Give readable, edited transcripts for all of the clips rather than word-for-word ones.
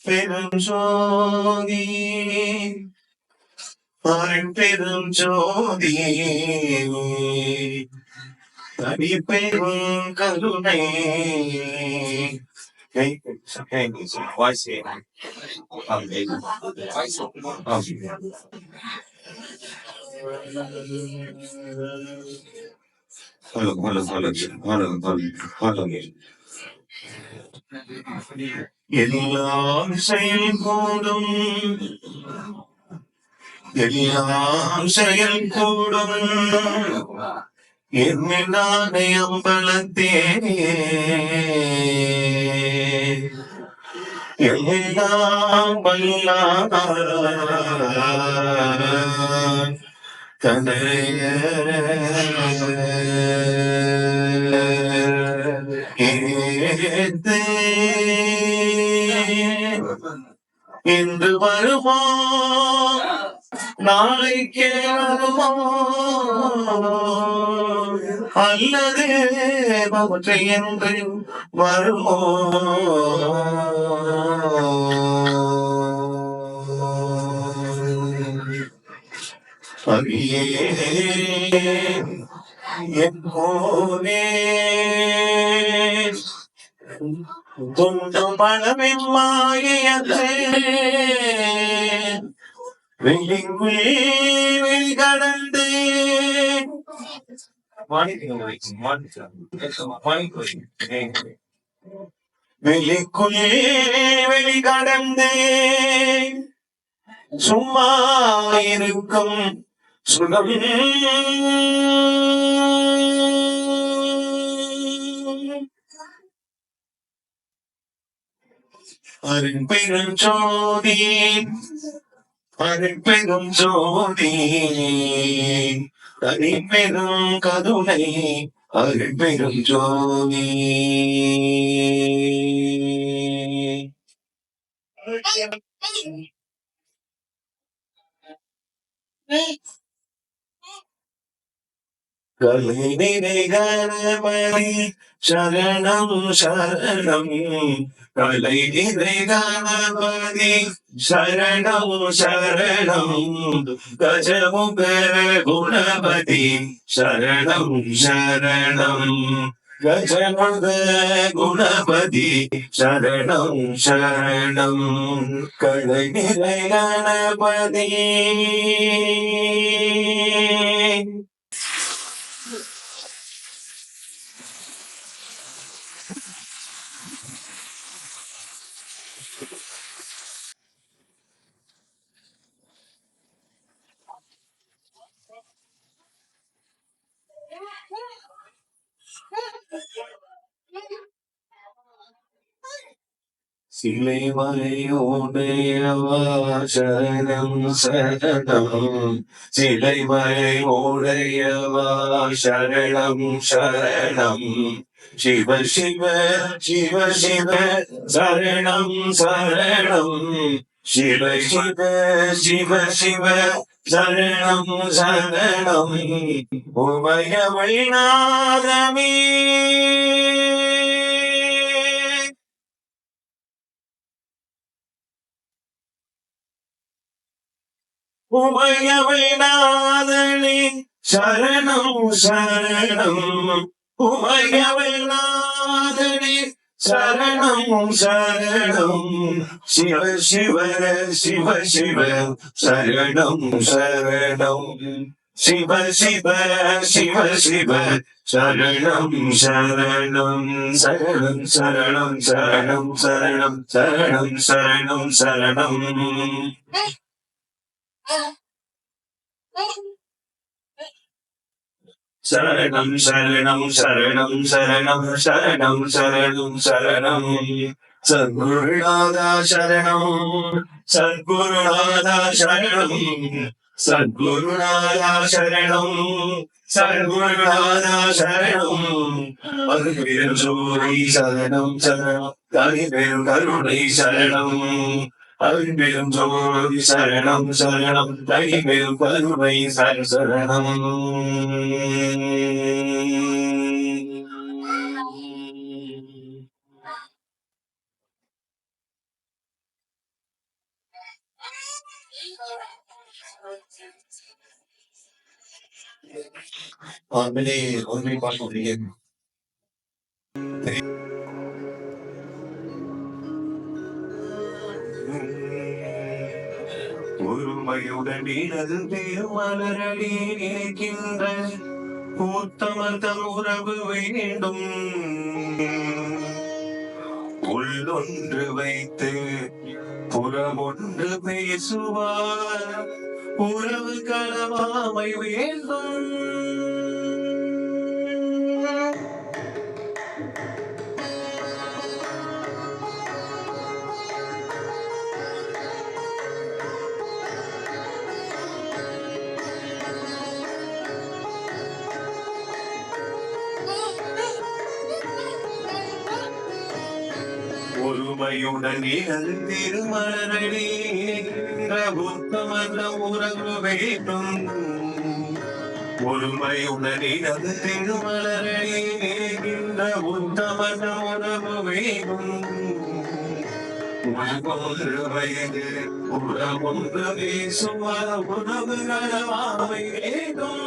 பெரும் ஜோதி பெரும் ஜோதி தனி பெரும் கருணை வாய்ஸ் எல்லாம் செயல்கூடும் எல்லாம் செயல்கூடும் என்னை அம்பலத்தே எல்லாம் வல்லார் தனைய ஏத்து இன்று வருமோ நாளைக்கே வருமோ அல்லது பவற்றை என்று வருமோ அகியே என் போனே துண்டும் பழமின் மாயையற்றே வெளிக்குள்ளே வெளிக்கடந்து வெளிக்குள்ளே வெளிக்கடந்து சும்மா இருக்கும் சுகம் அருள் பெரும் ஜோதி அருள் பெரும் ஜோதி தனி பெரும் கருணை அருள் பெரும் ஜோதி கலை நிறை கணபதி சரணம் சரணம் கலை நிறை கணபதி சரணம் சரணம் கஜமுக குணபதி சரணம் சரணம் கஜமுக குணபதி சரணம் சரணம் கலை நிறை கணபதி சிலை மலையோடையவா சரணம் சரணம் சிலை மலையோடையவா சரணம் சரணம் சிவ சிவ சிவ சிவ சரணம் சரணம் சிவ சிவ சிவ சிவ சரணம் சரணம் உமையவள் நாதமே உமையவள் நாதனே சரணம் சரணம் உமையவள் நாதனே சரணம் சரணம் சிவ சிவ சிவ சிவ சரணம் சரணம் சிவ சிவ சிவ சிவ சரணம் சரணம் சரணம் சரணம் சரணம் சரணம் சரணம் சரணம் சரணம் சரணம் சரணம் சரணம் சரணம் சரணம் சரணம் சரணம் சத்குருநாதா சரணம் சத்குருநாதா சரணம் சத்குருநாதா சரணம் சத்குருநாதா சரணம் அருள்பெரும் ஜோதி சரணம் சரணம் தனிபெரும் கருணை சரணம் அருள்பெரும் ஜோதி சரணம் சரணம் தனிபெரும் கருணை சரணம் ஆண்களே ஒன்றை பார்க்கிறேன் ஒருமையுடன் இடது திருமலரடி நினைக்கின்ற கூத்தமர்தம் உறவு வேண்டும் உள்ளொன்று வைத்து புறமொன்று பேசுவார் உறவு களவாமை வேண்டும் ஒருமையுடன் இடது திருமலரடி உத்தமர்ந்த உறவு வேண்டும் ஒருமையுடன் இடது திருமலரடி உத்தமர்ந்த உறவு வேண்டும் ஒன்று வயது உறவொன்று பேசுவார் உறவு களவாமை வேண்டும்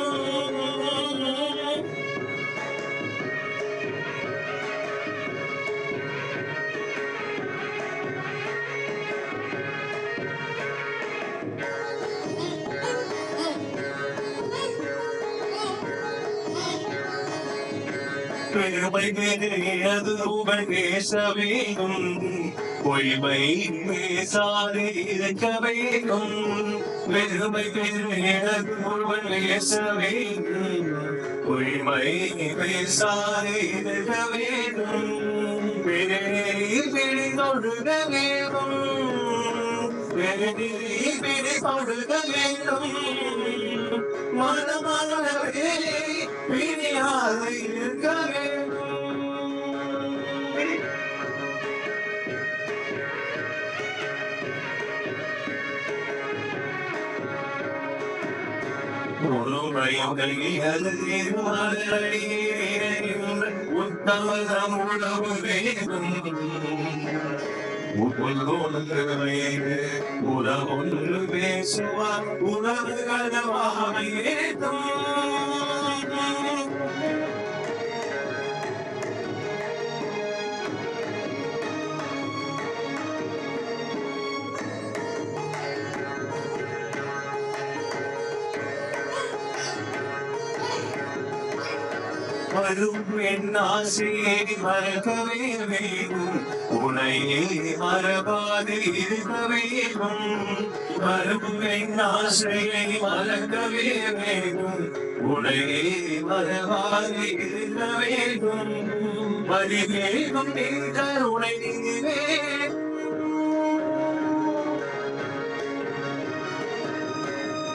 பெருமை பெரியது உபன் பேச வேண்டும் பொய்மை பேசாது இருக்க வேண்டும் பெருமை பெரியது உபன் பேச வேண்டும் பொய்மை பேசாது இருக்க வேண்டும் பிடி தொழுக வேண்டும் பிடி தொழுக வேண்டும் மனமானவே பிரியாக இருக்க வேண்டும் உத்தமதம் உணவு வேண்டும் உறவொன்று பேசுவார் உறவு களவாமை வேண்டும் வரும் என் ஆசையை மறக்கவே வேண்டும் உனையே மறவாது இருக்க வேண்டும் வரும் என் ஆசையை மறக்கவே வேண்டும் உனையே மறவாது இருக்க வேண்டும் மறிவேகும் நின்ற உனை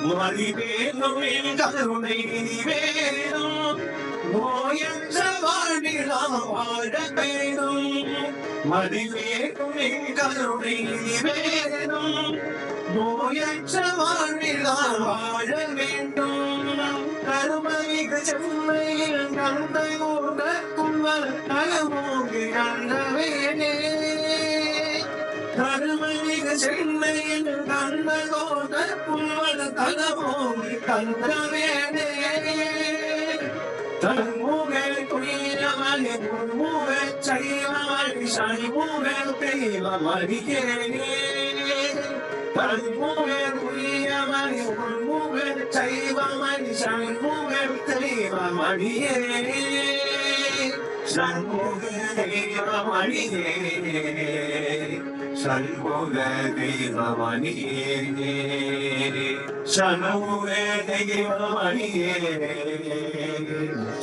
மறிவேகும் நின்ற உனை வேணும் நோயற்ற வாழ்விலாம் வாழ வேண்டும் மதிவேகும் கருணை வேணும் நோயற்ற வாழ்விலாம் வாழ வேண்டும் கருமமிகு செம்மையில் கந்த ஊடக்கும்பல் கலமோங்கி கண்டவேனே கருமமிகு செம்மையில் கந்த ஊடக்கும்பல் கலமோங்கி கண்டவேனே தன்முகல் குயிலவன் உய்யமணி உள்முக சைவமணி சண்முக தெய்வமணியே கண்முகர் உய்யமணி உள்முக சைவமணி சண்முக தெய்வமணியே சண்முக தெய்வமணியே சண்முக தெய்வமணியே சண்முக தெய்வமணியே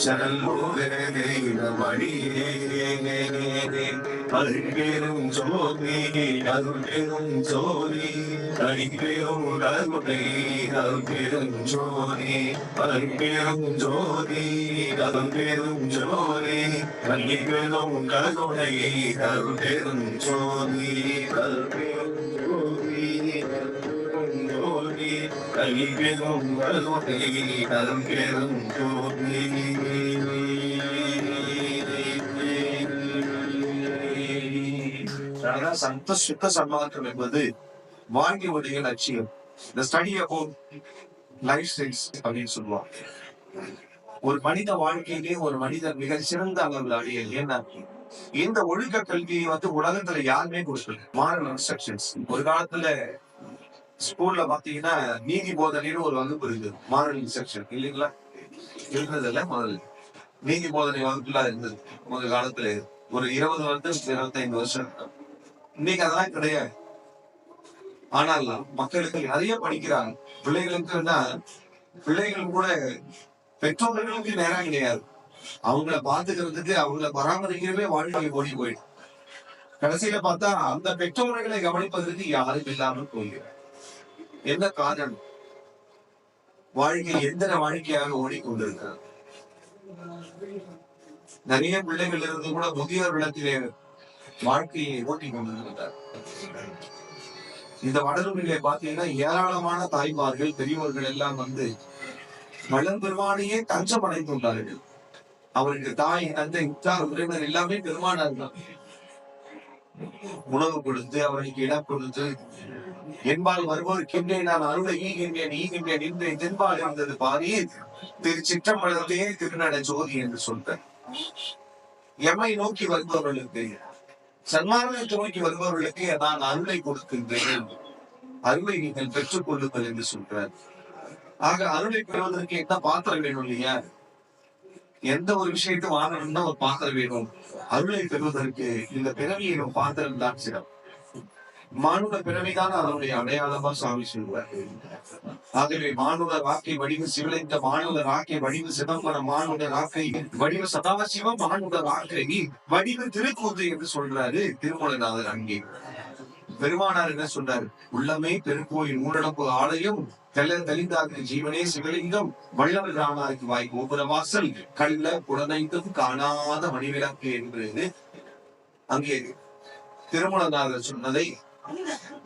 சண்முக தெய்வமணியே அருள்பெரும் ஜோதி அருள்பெரும் ஜோதி அடிப்பெரும் கருணை அருள்பெரும் ஜோதி அருள்பெரும் ஜோதி அருள்பெரும் ஜோதி அடிப்பெரும் கருணை அருள்பெரும் ஜோதி அருள்பெரும் ஜோதி அருள்பெரும் ஜோதி அடிப்பெரும் கருணை அருள்பெரும் ஜோதி சந்த சுத்த சன்மார்க்கம் என்பது வாழ்க்கையுடைய லட்சியம். இந்த ஸ்டடி அபவுட் லைஃப் ஸ்டைல்ஸ் அப்படின்னு சொல்லுவாங்க. ஒரு மனித வாழ்க்கையிலே ஒரு மனிதர் மிக சிறந்த அளவில் அடைய ஏன்னா இந்த ஒழுக்க கல்வியை உலகத்துல யாருமே கொடுக்கல. மாரல் இன்ஸ்ட்ரக்ஷன்ஸ் ஒரு காலத்துல ஸ்கூல்ல பாத்தீங்கன்னா நீதி போதனைன்னு ஒரு வகுப்பு இருக்குது. மாரல் இன்ஸ்ட்ரக்ஷன் இல்லைங்களா? இருந்தது இல்ல. முதல்ல நீதி போதனை வகுப்புலாம் இருந்தது முதல் காலத்துல. ஒரு 20 வருஷம் 25 வருஷம். இன்னைக்கு அதெல்லாம் கிடையாது. ஆனால் மக்களுக்கு நிறைய படிக்கிறாங்க. பிள்ளைகள் கூட பெற்றோர்களுக்கு நேரம் கிடையாது. அவங்கள பாத்துக்கிறதுக்கு அவங்கள பராமரிக்கிறவே வாழ்க்கை ஓடி போயிடும். கடைசியில பார்த்தா அந்த பெற்றோர்களை கவனிப்பதற்கு யாரும் இல்லாமல் போகிறார். என்ன காரணம்? வாழ்க்கை எந்த வாழ்க்கையாக ஓடிக்கொண்டிருக்கிறது. நிறைய பிள்ளைகள் இருந்து கூட முதியோர் இடத்திலே வாழ்க்கையை ஓட்டி கொண்டிருக்கிறார். இந்த வடலூரிலே பாத்தீங்கன்னா ஏராளமான தாய்மார்கள் பெரியவர்கள் எல்லாம் வளம் பெருமானையே தஞ்சம் அடைந்துள்ளார்கள். அவருக்கு தாய் தந்தை உற்றார் உறவினர் எல்லாமே பெருமானார் தான். உணவு கொடுத்து அவருக்கு இடம் கொடுத்து என்பால் வருவோருக்கின்றே நான் அருளை ஈகின்றேன் இன்றைய தென்பால் இருந்தது பாரி திருச்சிற்றம்பலத்தையே திருநடை ஜோதி என்று சொல்றேன். எம்மை நோக்கி வருபவர்களுக்கு சன்மார்க்கத்தை நோக்கி வருபவர்களுக்கு நான் அருளை கொடுக்கின்றேன். அருளை நீங்கள் பெற்றுக் கொள்ளுங்கள் என்று சொல்றார். ஆக அருளை பெறுவதற்கு என்ன பாத்திரம் வேணும் இல்லையா? எந்த ஒரு விஷயத்தை வாங்கணும்னா ஒரு பாத்திரம் வேணும். அருளை பெறுவதற்கு இந்த பிறவியின் பாத்திரம் தான் சிறப்பு. மானுட பிறவிதான் அதனுடைய அடையாளமா சாமி சொல்வார். ஆகவே மானுட ராக்கை வடிவு சிவலிங்க மானுட ராக்கை வடிவு சிதம்பரம் மானுட ராக்கை வடிவு சதாசிவம் மானுட ராக்கை வடிவு திருக்கூத்து என்று சொல்றாரு திருமூலநாதர். அங்கே பெருமானார் என்ன சொல்றாரு? உள்ளமே பெருக்கோயில் ஊரடப்பு ஆலயம் தெளிந்தாக்கு ஜீவனே சிவலிங்கம் வள்ளல் ராமாருக்கு வாய் கோபுர வாசல் கள்ள குழந்தைக்கும் காணாத மணிவிளக்கு என்று அங்கே திருமூலநாதர் சொன்னதை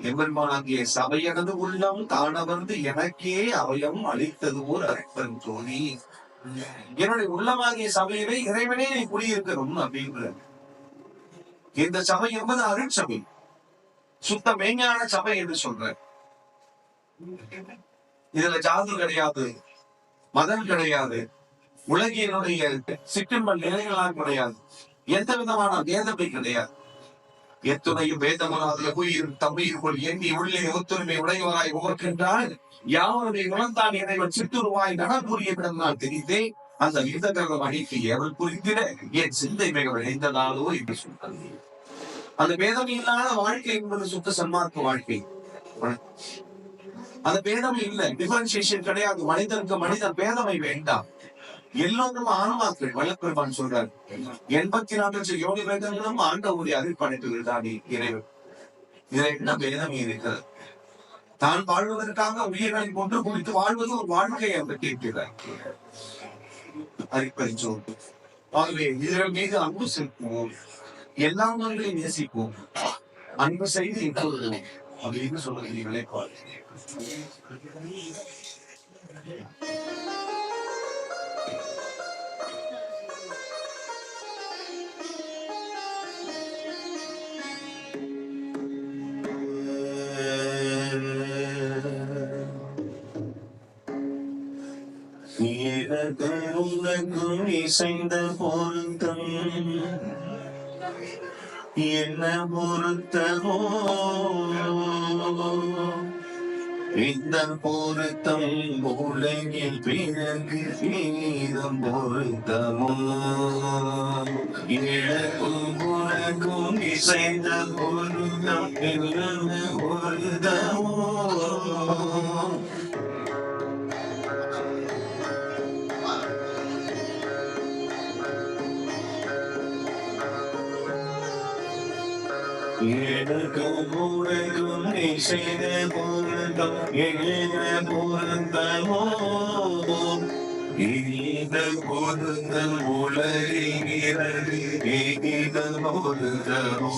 எம்பெருமானாகிய சபையனது உள்ளம் காணவந்து எனக்கே அவயம் அளித்தது ஓர் அற்பன் தோழி. என்னுடைய உள்ளமாகிய சபையிலே இறைவனே நீ குடியிருக்கணும் அப்படின்ற இந்த சபை என்பது அருட்சபை, சுத்த மெய்ஞான சபை என்று சொல்ற. இதுல ஜாதி கிடையாது, மதம் கிடையாது, உலகினுடைய சிற்றின்பல் நிலைகளால் கிடையாது, எந்த விதமான வேதமை கிடையாது. எத்துணையும் வேதமனாத உயிர் தம்பீருக்குள் எண்ணி உள்ளே ஒத்துரிமை உடையவராய் உமர்கின்றால் யாவருடைய குணந்தான் இறைவன் சிற்றுருவாய் நடப்புரிய விடம் நான் தெரிந்தே அந்த விதகரம் அணிக்கு எவள் புரிந்திட என் சிந்தை மிக விளைந்ததாலோ என்று சொன்னார். அந்த வேதம் இல்லாத வாழ்க்கை என்பது சுத்த சன்மார்க்க வாழ்க்கை. அந்த பேதமை இல்லை, டிஃபரன்சியேஷன் கிடையாது. மனிதனுக்கு மனிதன் பேதமை வேண்டாம். எல்லோரும் ஆன்மாக்கள். வல்லப்பெருமான் சொல்றார் 84 யோகி வேதங்களும் ஆண்டவருடைய அருட்படைப்புகள் தானே இறைவன். இதில் என்ன பேதமே இருக்கிறது? தான் வாழ்வதற்காக உயிர்களை கொண்டு குடித்து வாழ்வது ஒரு வாழ்க்கையை அவர் கேட்கிறார். அறிப்பறிச்சோம். ஆகவே இதன் மீது அன்பு செலுத்துவோம், எல்லாங்களையும் நேசிப்போம், அன்பு செய்து இட்டோம் அப்படின்னு சொல்லுகிறீர்களே பாரு. நீரது உனக்கும் இசைந்த பொருத்தம் என்ன பொருத்தமோ இந்த பொருத்தம் உலகில் பிறகு நீதம் பொருத்தமோ எனக்கும் உனக்கும் இசைந்த பொருத்தம் என்ன பொருத்தமோ எனக்கும் உனக்கும் இசைந்த பொருத்தம் என்ன பொருத்தமோ இந்த பொருத்தம் உலகிற்கு இந்த பொருத்தமோ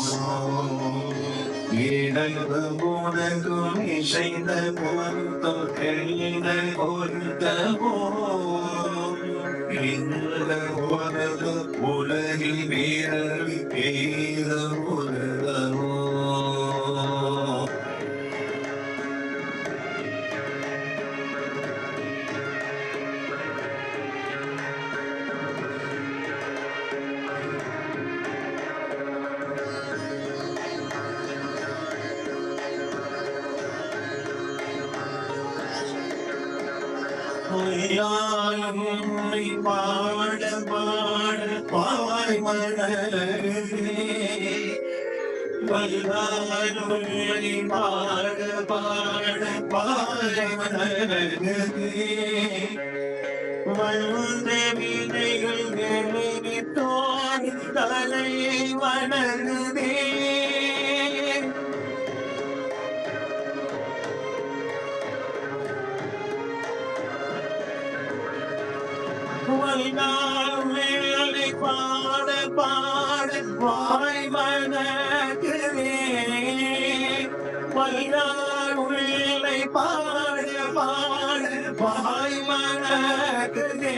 எனக்கும் உனக்கும் இசைந்த பொருத்தம் என்ன பொருத்தமோ இந்த பொருத்தம் உலகில் வீரர் ஏத பொருத்தமோ உன்னை பாட பாட பாய் மலரே உன்னை பாட பாட பாய் மலரே வந்த வினைகள் நினைத்தோன் தலையை வணங்குதே வேலை பாட பாட வாய் மனக்குதே வேலை பாட பாட வாய் மனக்குதே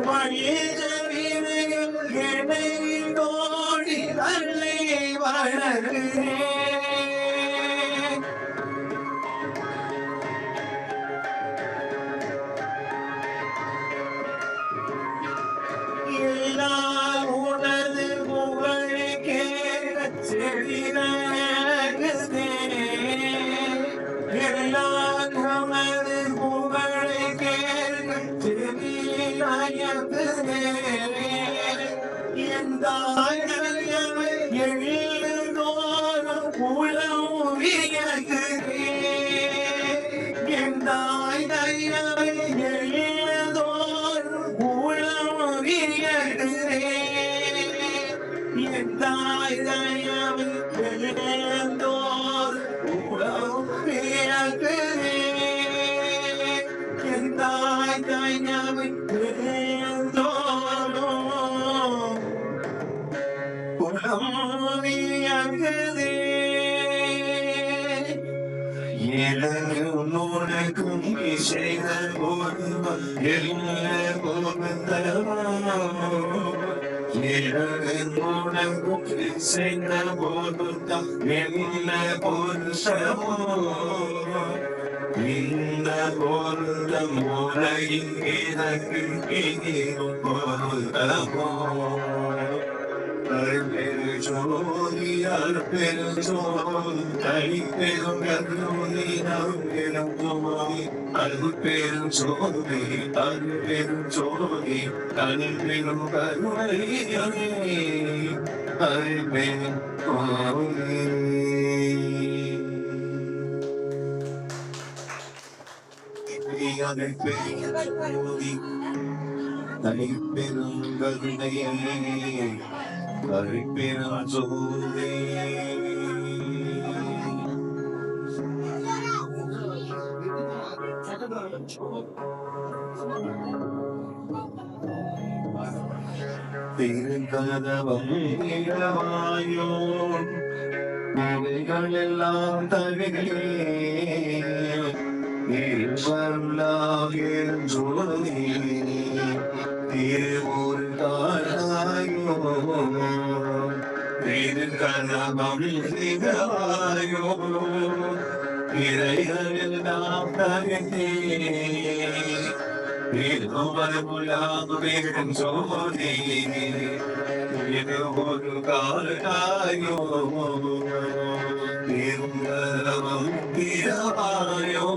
வழிதவினையில் என்னை நோடி தன்னை வளர்கிறே உனது புகழ் கேட்க செவினகுதே எல்லாம் உனது புகழ் கேட்க செவினகுதே எந்த எழுதோறும் உளம் வியகுதே எந்த எழுதோறும் உளம் வியகுதே தாய் தயவு எழுந்தோர் உளம் வியகுதே தாய் தயவு எழுந்தோரும் உளம் வியகுதே எனக்கும் உனக்கும் இசைகள் ஒருவன் என்ன பொருத்தமோ உனக்கும் இசைந்த பொருத்தம் என்ன பொருத்தமோ இந்த பொருத்தம் உலகின் எனக்கு இனியும் பொருத்தமோ ஜோதி அருப்பெரும் ஜோதி தனிப்பெரும் கருணை அருப்பெரும் ஜோதி அருப்பெரும் ஜோதி அருப்பெரும் ஜோதி தனிப்பெரும் கருணை அருப்பெரும் ஜோதி தனிப்பெரும் கருணை அருப்பெரும் ஜோதி திருக்கதவம் இளவாயோன் எல்லாம் தவிரே இருவருளாகிய ஜோதி திருவூர் தாராயோ திருக்கதவம் இளவாயோ இறையெல்லாம் தவிரே திருவருளாம் பெரும் ஜோதி இது ஒரு காரணாயோ திருவரவும் பிறவாயோ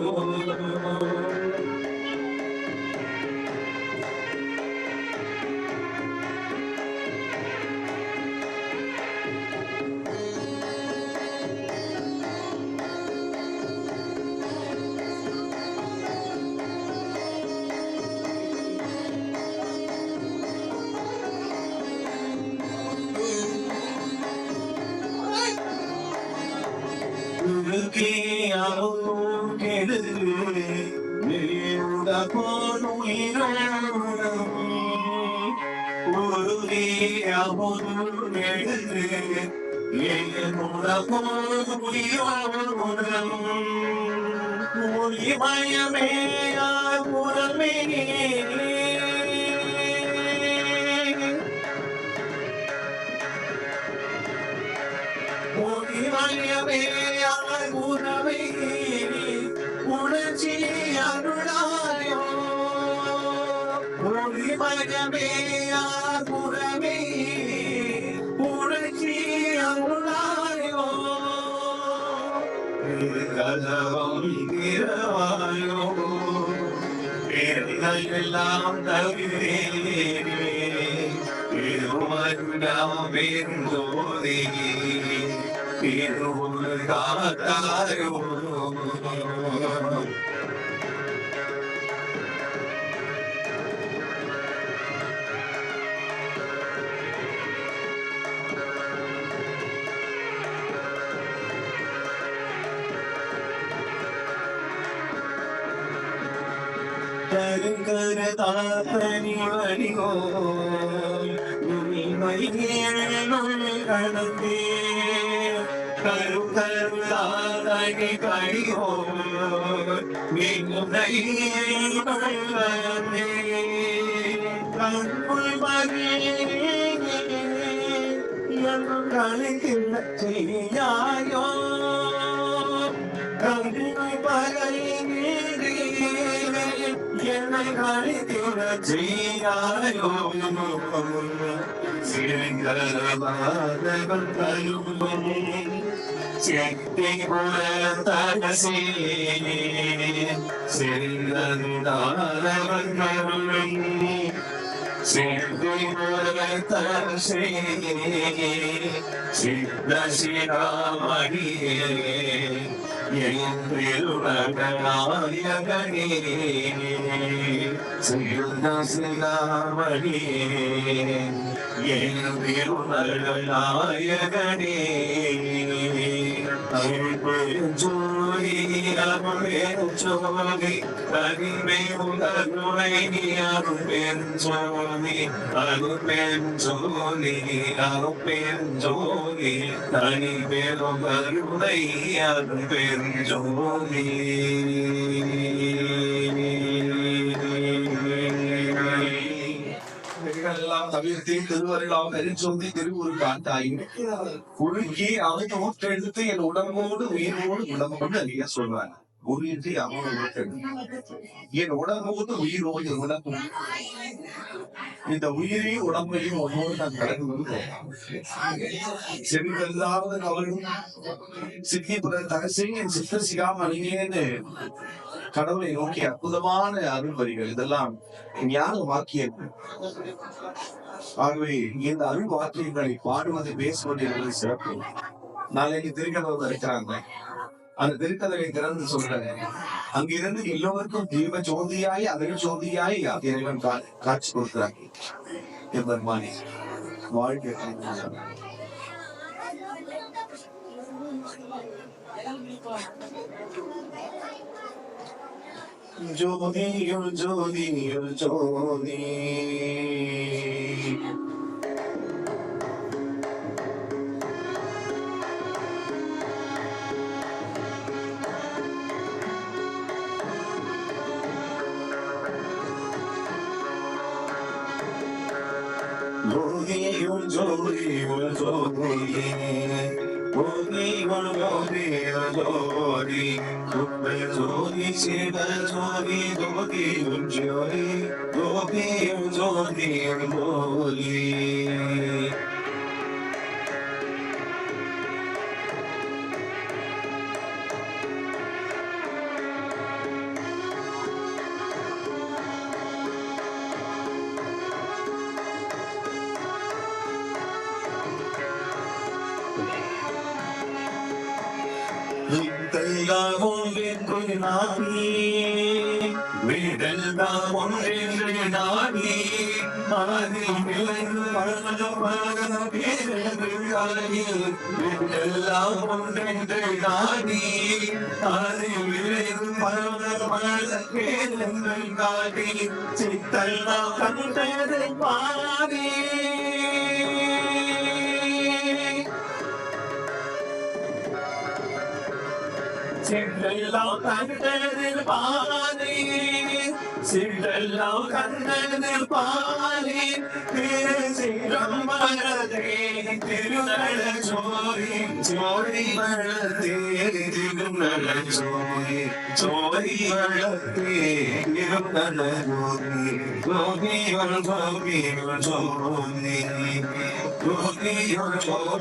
உணர்ச்சி அருளாயோ ஒளிமயமே புறமே உணர்ச்சி அருளாயோ கதவம் இரவாயோ எல்லாம் தவிரே இருமருடாம் பெருந்தோதே இருள் காத்தாயோ கருங்கரதாத்தனி வடிகோ கடந்தே கருங்கருதாதனி கடிகோ கடந்தே கண்புள் மகிழ்ந்த செய்யாயோ கண்பு பகை என்னை கழித்துட செய்யாயோ சிறங்கரவாதவன் கழுவும் செட்டி புறத்தகசே சிறங்கரவாதவன் கழுவும் செட்டி புறத்தகசே சித்த சிராமணியே நாயகனே சிவதாசிராமணி நாயகனே ஜோதி அருள்பெருஞ்சோதி கனிமேவுரை அருள்பெருஞ்சோதி அருள்பெருஞ்சோதி அருள்பெருஞ்சோதி கனிமேவும் அருளை அருள்பெருஞ்சோதி எல்லாம் தவிர்த்து திருவருளாம் நெருஞ்சோதி திருவுரு காட்டாயும் உருகி அவன் ஊற்றெடுத்து என் உடம்போடு உயிரோடு உடம்போடு அறிய சொல்வார் உருகி அவன் என் உடம்போடு உயிரோடு உடம்பு இந்த உயிரி உடம்பையும் ஒன்னோடு நான் கடந்து செவிகல்லாவது அவரும் சித்திபுர தகசை என் சித்த சிகாமணியேன்னு கடவுளை நோக்கி அற்புதமான அருள் வரிகள் இதெல்லாம் ஞான வாக்கியங்கள். ஆகவே இந்த அருள் வாக்கியங்களை பாடுவது பேசுவது என்பது சிறப்பு. நாளைக்கு திருக்கதவு இருக்கிறாங்க, அந்த திருக்கதவை திறந்து சொல்றாங்க. அங்கிருந்து எல்லோருக்கும் தீப ஜோதியாய் அருள் ஜோதியாய் இறைவன் காட்சி கொடுக்கிறாங்க. எம்பெருமானே வாழ்க்கை ஜோதியுள் ஜோதியுள் ஜோதி ஜோதியுள் ஜோதியுள் ஜோதி ஜோதி ஜோதி ஜோதி ஜோதி சிவ ஜோதி ஜோதி ஜோதி ஜோதி ஜோதி ஜோதி. விடெல்லாம் ஒன்றென்று நாடி விடெல்லாம் ஒன்றென்று நாடி அதில் விளைந்து பழக விடெல்லாம் ஒன்றென்று நாடி அதில் விளைந்து பழக பேரங்கள் காட்டி சித்தெல்லாம் கண்டதை பாடி சிற்றெல்லாம் கண்டதில் பாதி சிற்றெல்லாம் கண்டதில் பாதி திருச்சிரம் மலதே திருநட ஜோதி ஜோதி மலதே திருநட ஜோதி ஜோதி மலதே திருநட ஜோதி ஜோதி ஜோதி ஜோதி ஜோதி ஜோதி ஜோதி ஜோதி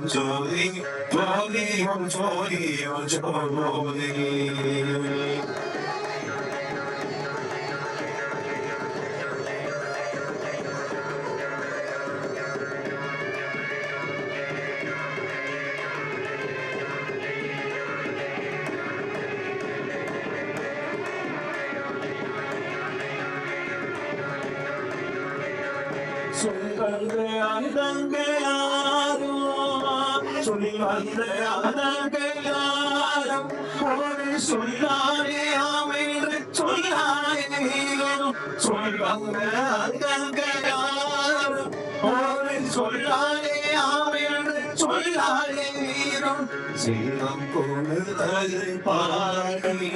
ஜோதி ஜோதி ஜோதி ஜோதி ஜோதி ஜோதி. சொல்வந்த அந்தங்களாரும் சொல்வந்த அந்தங்களாரும் ஒரு சொல்லாரே அமைந்து சொல்லாரேனும் சொல்வந்த அந்தங்களாரும் ஒரு சொல்லாரே அமைந்து சொல்லாரேனும் செல்வம் கொழுதது பாடி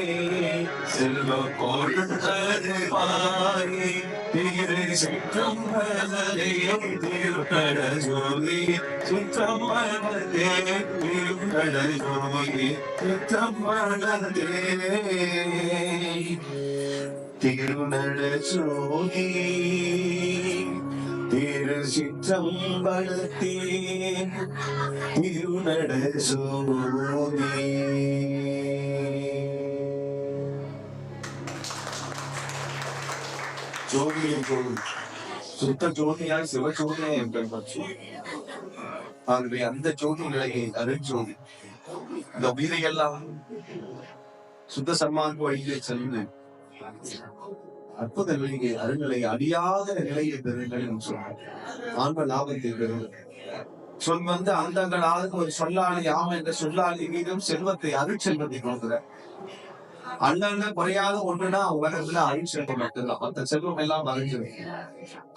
செல்வம் கொழுதது பாடி திரு சிற்றம்பலதே திருநட ஜோதி சிற்றம்பலதே திருநட ஜோதி சிற்றம்பலதே திருநட ஜோதி திரு சிற்றம்பலத்தே திருநட ஜோதி. ஜோதியை சுத்த ஜோதியாய் சிவஜோதியை பெருமாச்சு. ஆகவே அந்த ஜோதி நிலையை அருட்ஜோதி இந்த உயிரையெல்லாம் சுத்த சன்மார்க்க வழியிலே சென்று அற்புத நிலையை அருநிலை அழியாத நிலையை பெறுங்கள் என்று சொன்னார். ஆன்ம லாபத்தை பெறுங்கள். சொல் வந்து அந்தங்களாக ஒரு சொல்லாளி ஆம என்ற சொல்லாளி மீதும் செல்வத்தை அருட்செல்வத்தை கொடுக்கிற அண்ணன் குறையாத ஒண்ணுன்னா உலகத்துல அருட்செல்வம் மட்டும்தான். மற்ற செல்வம் எல்லாம் அழிஞ்சிடும்.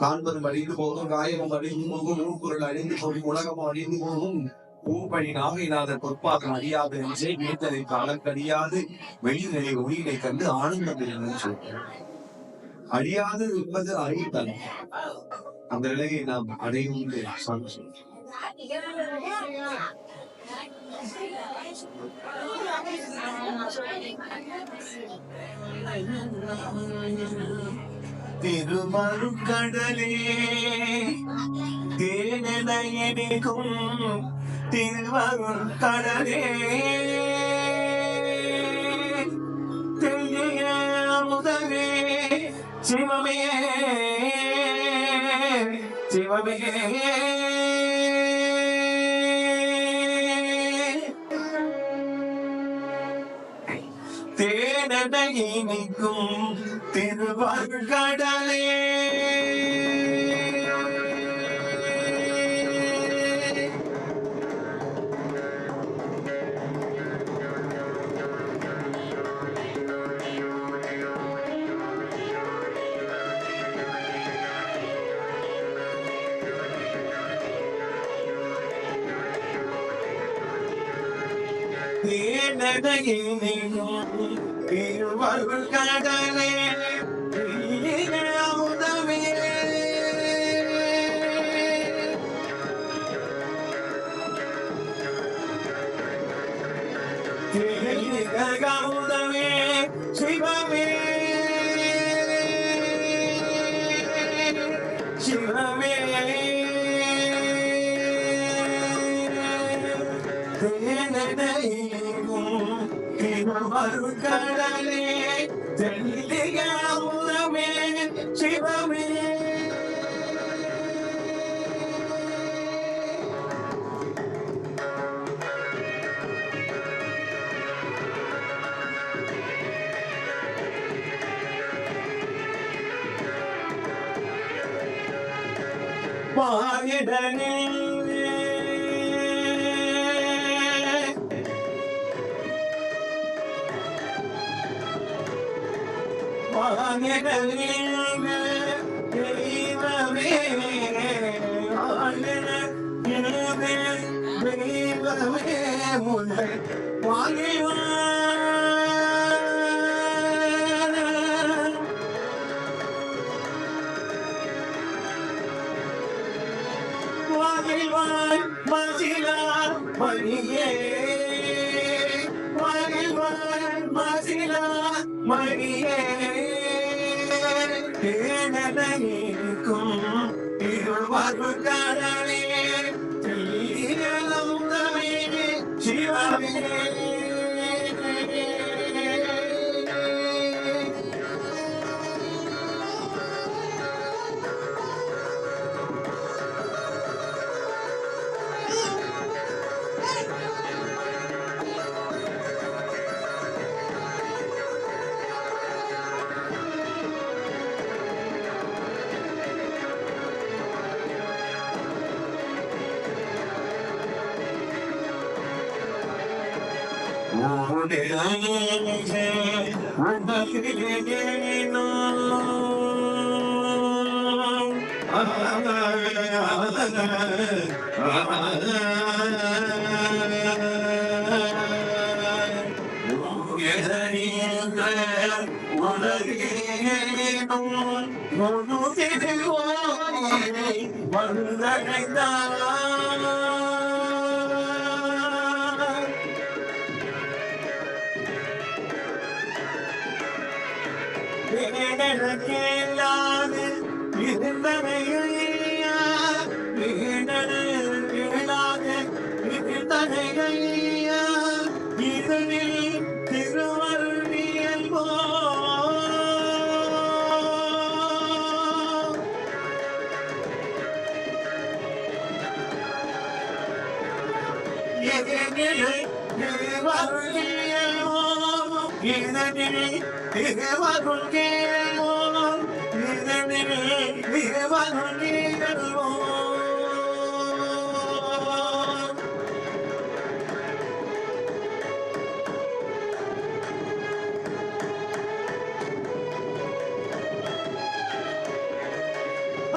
காண்பதும் அழிந்து போகும், காயமும் அழிந்து போகும், ஊர்பொருள் அழிந்து போகும், உலகமும் அழிந்து போகும். பூப்பழி நாகையினாத பொற்பாகம் அறியாது விஜய் வீட்டதை காலக்கடியாது வெளிநிலை ஒளியினை கண்டு ஆனந்தம் சொல்றேன். அழியாது என்பது அறிவுதல். அந்த நிலையை நாம் அடையும் திருமருக்கடலே தேனெனைக்கும் திருவருட்கடலே தெய்ய அமுதமே சிவமே சிவமே தேனெனைக்கும் திருவருட்கடலே திருவருட்கடலே அமுதமே அமுதமே சிவமே சிவமே திருவருட்கடலே தெளிய அமுதமே சிவமே வாயிடனில் தெய்வமே தெய்வமே முதல் வாகில்வான் மசிலா மணியே வாகில்வான் மசிலா மணியே தேனலைக்கும் திருவருட்கடலே தெளிய அமுதமே சிவமே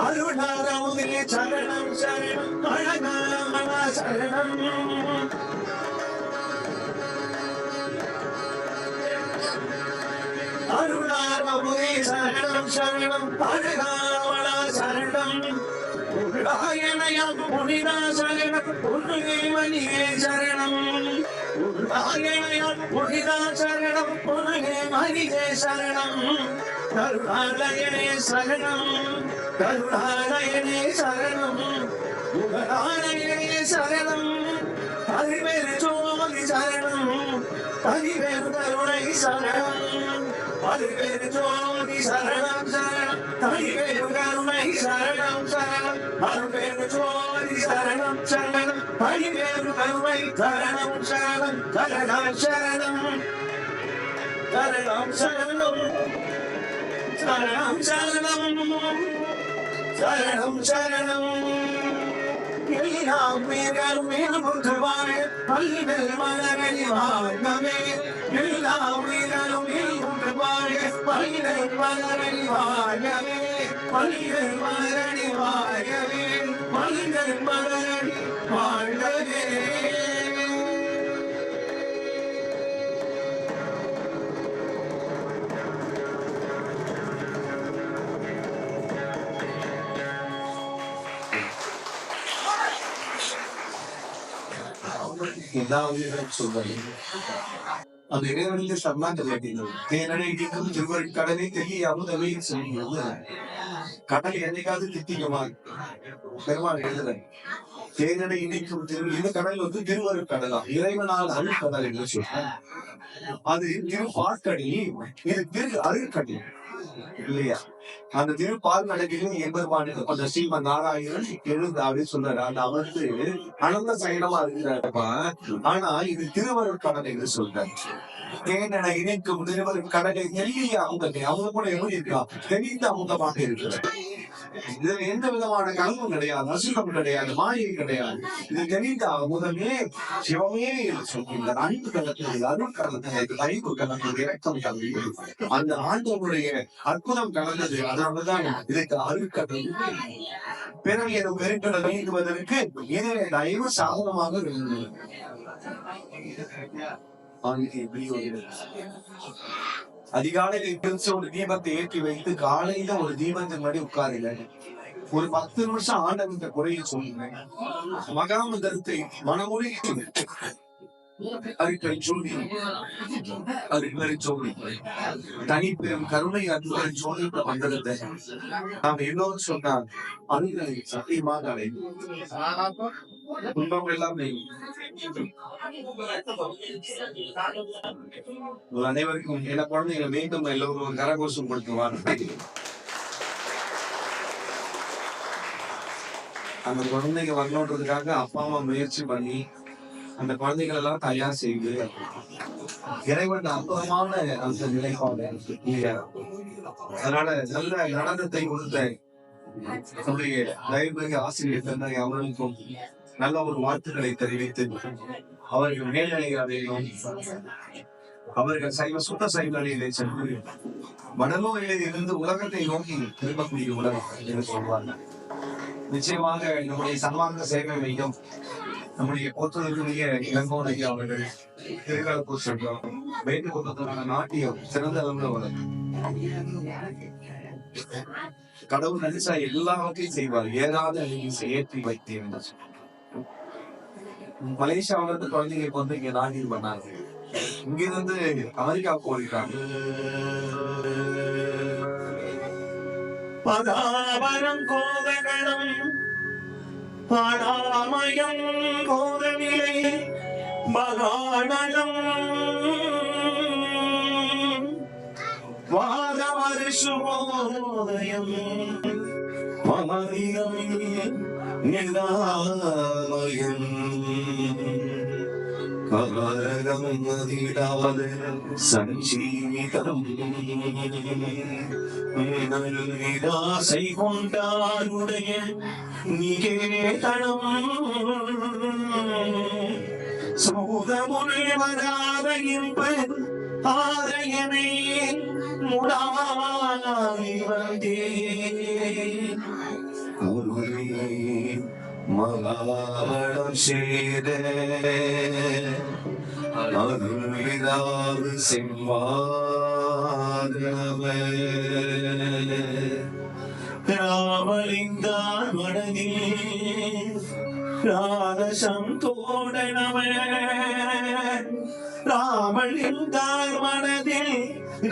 அருணாரமுதே சரணம் சரணம் அழகாமன சரணம் அருணாரமுதே சரணம் சரணம் அழகாமன சரணம் உருளாயனையம் புனிதா சரணம் புன்னுகை மணியே சரணம் உருளாயனையம் புனிதா சரணம் புன்னுகை மணியே சரணம் கருணாலயனே சரணம் கருணாலயனே சரணம் உகராலயனே சரணம் அறிவேறு ஜோதி சரணம் அறிவேறு கருணை சரணம் அறிவேறு ஜோதி சரணம் சரணம் அறிவேறு கருணை சரணம் சரணம் அறிவேறு ஜோதி சரணம் சரணம் அறிவேறு கருணை சரணம் சரணம் சரணம் சரணம் சரணம் சரணம் சரணம் சரணம் சரணம் சரணம் எல்லாம் மேலும் மேலும் ஒன்றுவாழ பல்வேறு மலரடி வாழ்கவே எல்லாம் மேலும் மேலும் ஒன்றுவாழ பல்வேறு மலரடி வாழ்கவே பல்வேறு மலரடி வாழ்கவே பல்வேறு மலரடி வாழ்கவே எல்லா உயிர்களும் சொல்வது அந்த இறைவனில் சரணாக வேண்டியது தேனடை நீக்கும் திருவருட் கடனை தெரிய அமுதவை சொல்லுவது கடல் என்னைக்காவது திட்டிக்குமா பெருமாள் எழுதுற தேனடை இணைக்கும் இந்த கடல் திருவருட் கடலா இறைவனால் அருட்கடல் என்று சொல்றாங்க. அது திரு பாற்கடல், இது திரு அருட்கடல் இல்லையா? அந்த திருப்பால் நடக்கையில் எம்பெருமான் அந்த ஸ்ரீமன் நாராயணன் எழுந்து அப்படின்னு சொல்றாரு. அந்த அமர்ந்து அனந்த சயனமா இருக்கிறாருப்பா. ஆனா இது திருவருட் கடல் என்று சொல்றாரு. தேனென இணைக்கும் திருவருட் கடலை தெளிய அமுதத்தை அவங்க கூட எப்படி இருக்கா? தெளிந்த அமுதமாக இருக்கிறார். இதுல எந்த விதமான கலமும் கிடையாது, அசுகம் கிடையாது, மாயை கிடையாது. இது தெளிந்த அமுதமே சிவமே சொல்கின்றார். அன்பு கலத்தில் அருள் கலத்தில் அறிவு கலத்தில் இறக்கம் கல்வி அந்த ஆண்டவனுடைய அற்புதம் கலந்தது. அதனாலதான் இதுக்கு அருட்கடல். பிறகு எனும் பெருங்கடல் நீங்குவதற்கு இது தயவு சாதனமாக இருந்தது. அதிகாலையில் பிரிச்சு ஒரு தீபத்தை ஏற்றி வைத்து காலையில ஒரு தீபத்தின் முன்னாடி உட்காருங்க. ஒரு 10 நிமிஷம் ஆண்டவன் குறைய சொல்லுங்க. மகாமந்திரத்தை மனமொழி தனிப்பெரும் கருணை அன்புடன் சோதித்த மந்திரத்தை நாம் எல்லோரும் சொன்னால் அது சத்தியமாக அடையும். துன்பம் எல்லாம் அனைவருக்கும் என்ன குழந்தைகளை மீண்டும் எல்லோரும் ஒரு கரகோஷம் கொடுத்துவார். அந்த குழந்தைங்க வரணுன்றதுக்காக அப்பா அம்மா முயற்சி பண்ணி அந்த குழந்தைகள் எல்லாம் தயார் செய்து இறைவன் அற்புதமான அந்த நிலைப்பாடு. அதனால நல்ல நடனத்தை கொடுத்த நம்முடைய தயவுமிகு ஆசிரியர் தந்தை அவர்களுக்கும் நல்ல ஒரு வாழ்த்துக்களை தெரிவித்து அவர்கள் மேல்நிலையாதையும் அவர்கள் சுத்த சைவ நிலையிலே சென்று வடலூரிலே இருந்து உலகத்தை நோக்கி திரும்பக்கூடிய உலகம் என்று சொல்வார்கள். நிச்சயமாக நம்முடைய சன்மார்க்க சேவை மையம் நம்முடைய போத்தலுக்குரிய இளங்கோன் ஐயா அவர்கள் திருக்காலப்பூர் சென்றோம். வேண்டுகோளத்தான நாட்டியம் சிறந்த அளவுல வளரும். கடவுள் நினைச்சா எல்லாவற்றையும் செய்வார். ஏதாவது ஏற்றி வைத்தேன். மலேசியாவிலிருந்து குழந்தைங்களுக்கு வந்து இங்க நாட்டியம் பண்ணாங்க. இங்கிருந்து அமெரிக்கா போயிருக்காங்க. பதாவரம் கோதகணம் பாடாமயம் கோதவிலை மகாநலம் வாதவருஷோதயம் மமதியம் நிலாமயம் கவரகம் மதிடாவது சஞ்சீவிதம் நிராசை கொண்டாருடைய நிகேதனம் சூதமுனை வராத இன்ப ஆரையமே முடாவி வந்தே மகாவளம் சேர அருள்விழாவு செம்மாதனமே ராமலிங்கார் மனதில் ராரசம் தோடனமே ராமலிங்கார் மனதில்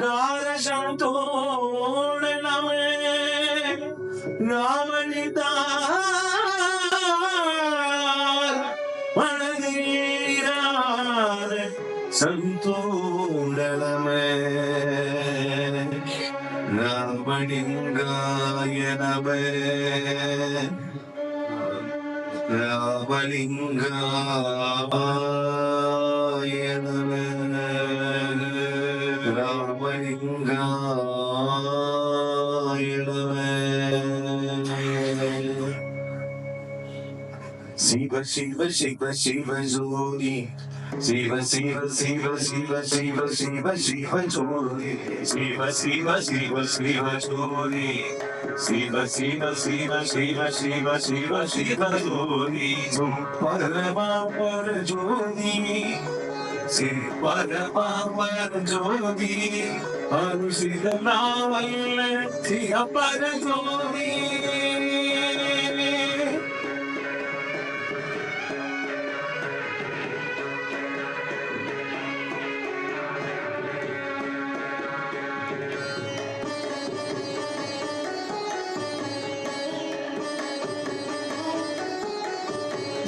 ராரசம் தோடனமே ராமலிங்கார் சந்தோடனமே ராமலிங்காய நம ராமலிங்காய நம ராமலிங்காய நம சிவ சிவ சிவ சிவ ஜோதி சிவ சிவ சிவ சிவ சிவ சிவ சிவ ஜோதி சிவ சிவ சிவ சிவ ஜோதி சிவ சிவ சிவ சிவ சிவ சிவ சிவ ஜோதி பரமாபர ஜோதி பரமாபர ஜோதி அருசித நாவல்ல சிவபர ஜோதி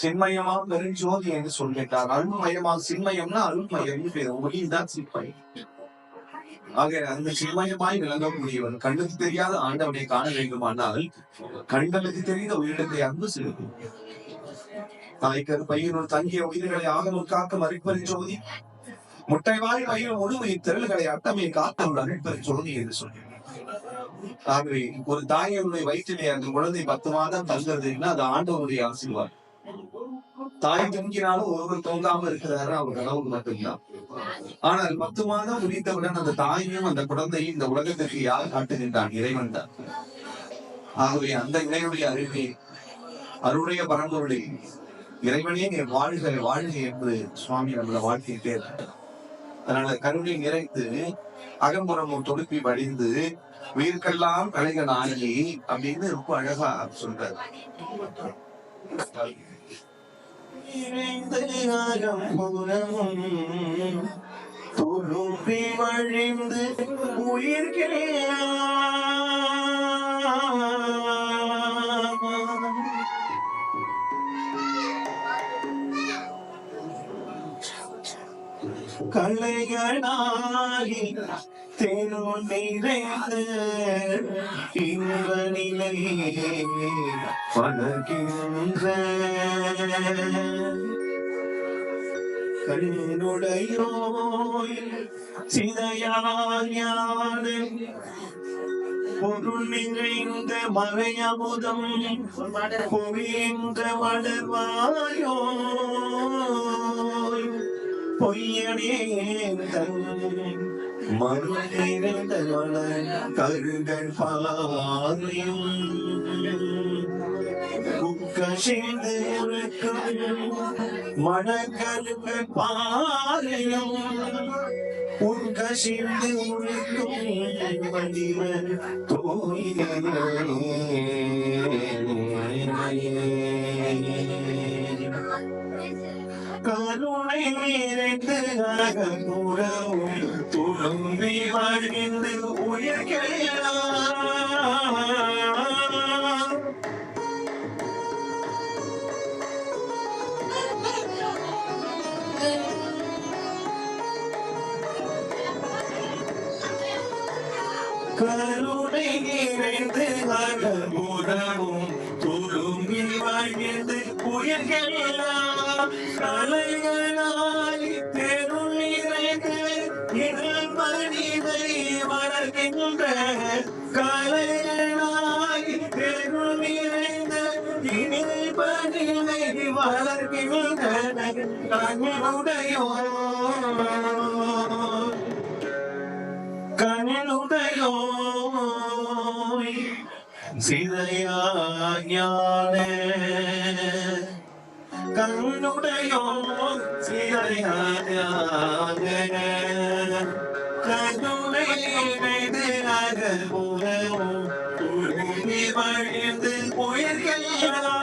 சின்மயமா பெருஞ்சோதி என்று சொல்கின்றார். அருள்மயமா சின்மயம்னா அருள்மயம் பேர், ஒளிதான் சின்மயம். ஆக அந்த சின்மயமாய் விளங்கக்கூடியவன் கண்ணுக்கு தெரியாத ஆண்டவனை காண வேண்டுமானால் கண்களுக்கு தெரிந்த உயிரிடத்தை அன்பு செலுத்தும். தாய்க்கரு பையனுள் தங்கிய உயிர்களை ஆகமும் காக்க மறிப்பெருஞ்சோதி, முட்டைவாய் பையன் முழு உயிர் திரள்களை அட்டமே காத்தவள் அழிப்பெருஞ்சோதி என்று சொல்கிறார். ஆகவே ஒரு தாயினுடைய வயிற்றிலே அந்த குழந்தை 10 மாதம் தங்குறதுன்னா அது ஆண்டவனுடைய ஆசீர்வாதம். தாய் தூங்கினாலும் ஒருவர் தூங்காம இருக்கிறாரு அவர் கடவுள் மட்டும்தான். ஆனால் 10 மாதம் முடித்தவுடன் அந்த தாயையும் அந்த குழந்தையும் இந்த உலகத்திற்கு யார் காட்டுகின்றான்? இறைவன் தான். ஆகவே அந்த இறைவனுடைய அறிவை, அருடைய பரம்பொருளை இறைவனே வாழ்க வாழ்க என்று சுவாமி நம்மளை வாழ்த்திட்டே இருக்கார். அதனால கருணை நிறைத்து அகம்புறமும் தொடுப்பி வடிந்து உயிர்க்கெல்லாம் கலைகள் ஆகி அப்படின்னு ரொம்ப அழகா சொல்றாரு. தொழுப்பி வழிந்து கலைகளாகி தேனும் நிறைந்து இன்ப நிலை பலகின்ற கண்ணுடையோய் சிதையான பொருள் நிறைந்த மலையமுதம் குவிந்த வளர்வாயோ பொய்யனே தன் மறுநிறைந்த கருகள் பாரியும் கசிந்து மணக்கருகள் பாரியும் உட்கசிந்து வடிவ தோயே கருணை நிறைந்து அகமுறவும் துளும்பி வாழ்ந்து உயர்கிறார். கருணை நிறைந்து அகமுறவும் துளும்பி வாழ்ந்து உயர்கிறார். கலைகளாய் தெருள் நிறைந்து இளமணிதை வளர்கின்ற கலைகளாய் தெருள் நிறைந்த இனிப்பணிதை வளர்கின்ற கண்ணுடையோ கண்ணுடையோ சிதையான கண்ணுடையோ சிதையான கண்ணுடை நினைந்து அகமுறவும் துரும்பி வழிந்து உயர்கிறார்.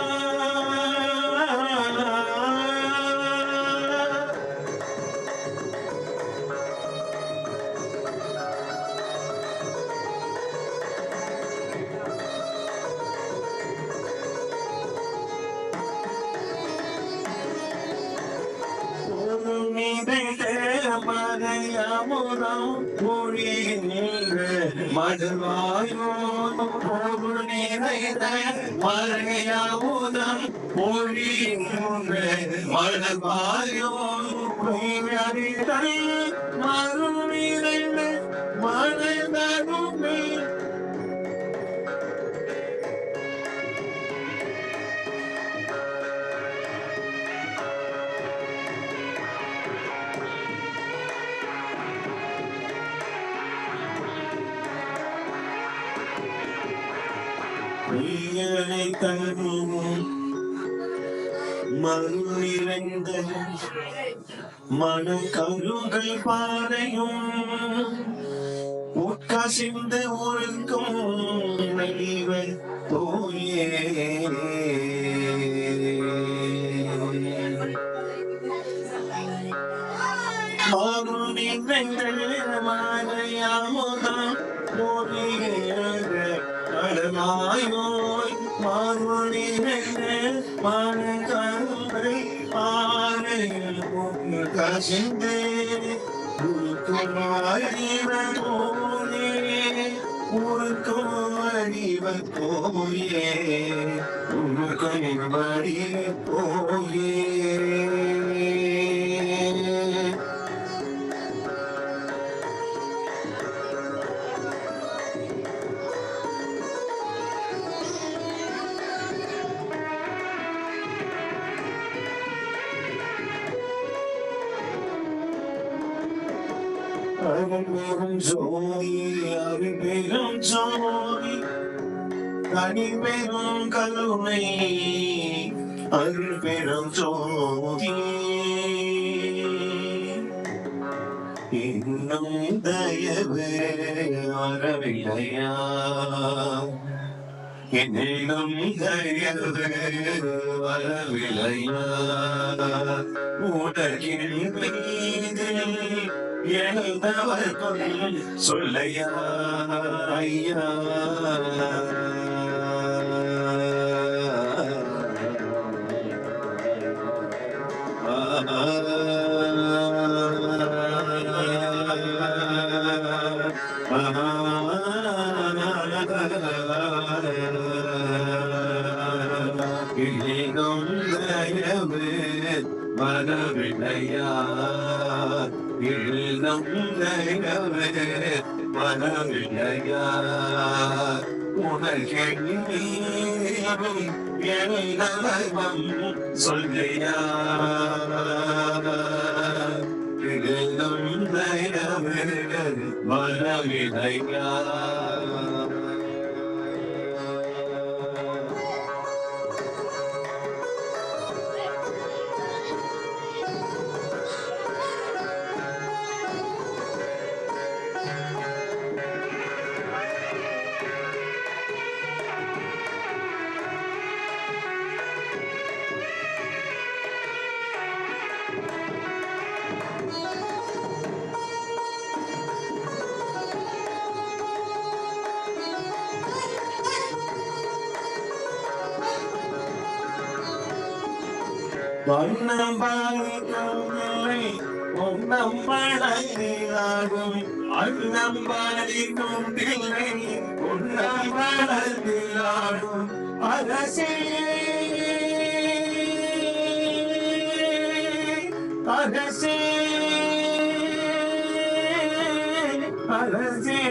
மறையமுதம் மொழிகின்ற மடுவாயோ பொருள் நிறைந்த மறையமுதம் மொழிகின்ற மடுவாயோ மருள் நிறைந்த மறைந்தருமே தரும் மருள் நிறைந்த மனு கருங்கள் பாறையும் உட்கசிந்து ஒழுக்கும் நெய்வ தோயே மருள் நிறைந்த மறையாமுதம் கடமாயோய் மாறுணிந்த மனக்கருண கசிந்து உருக்கும் அறிவர் போலே உருக்கும் அறிவர் போயே உருக்கும் வழி போயே அருள்பெரும் ஜோதி அருள்பெரும் ஜோதி தனிப்பெரும் கருணை அருள்பெரும் ஜோதி இன்னும் தயவு வரவில்லையா என்னும் தயவு வரவில்லையா உலகில் மீது எழுந்தவர்கள் சொல்லையா ஐயா இன்னும் தயவு வரவில்லையா இன்னும் தயவு வரவில்லையா உனக்கெண்ணி எழுந்தவர்வம் சொல்லையா இன்னும் தயவு வரவில்லையா வண்ணம் பாடிக்கவில்லை ஒன்னம் பழத்திலாகும் அன்னம் பாடிக்கும் பிள்ளை ஒன்னம் பழத்திலாகும் அரசே அரசே அரசே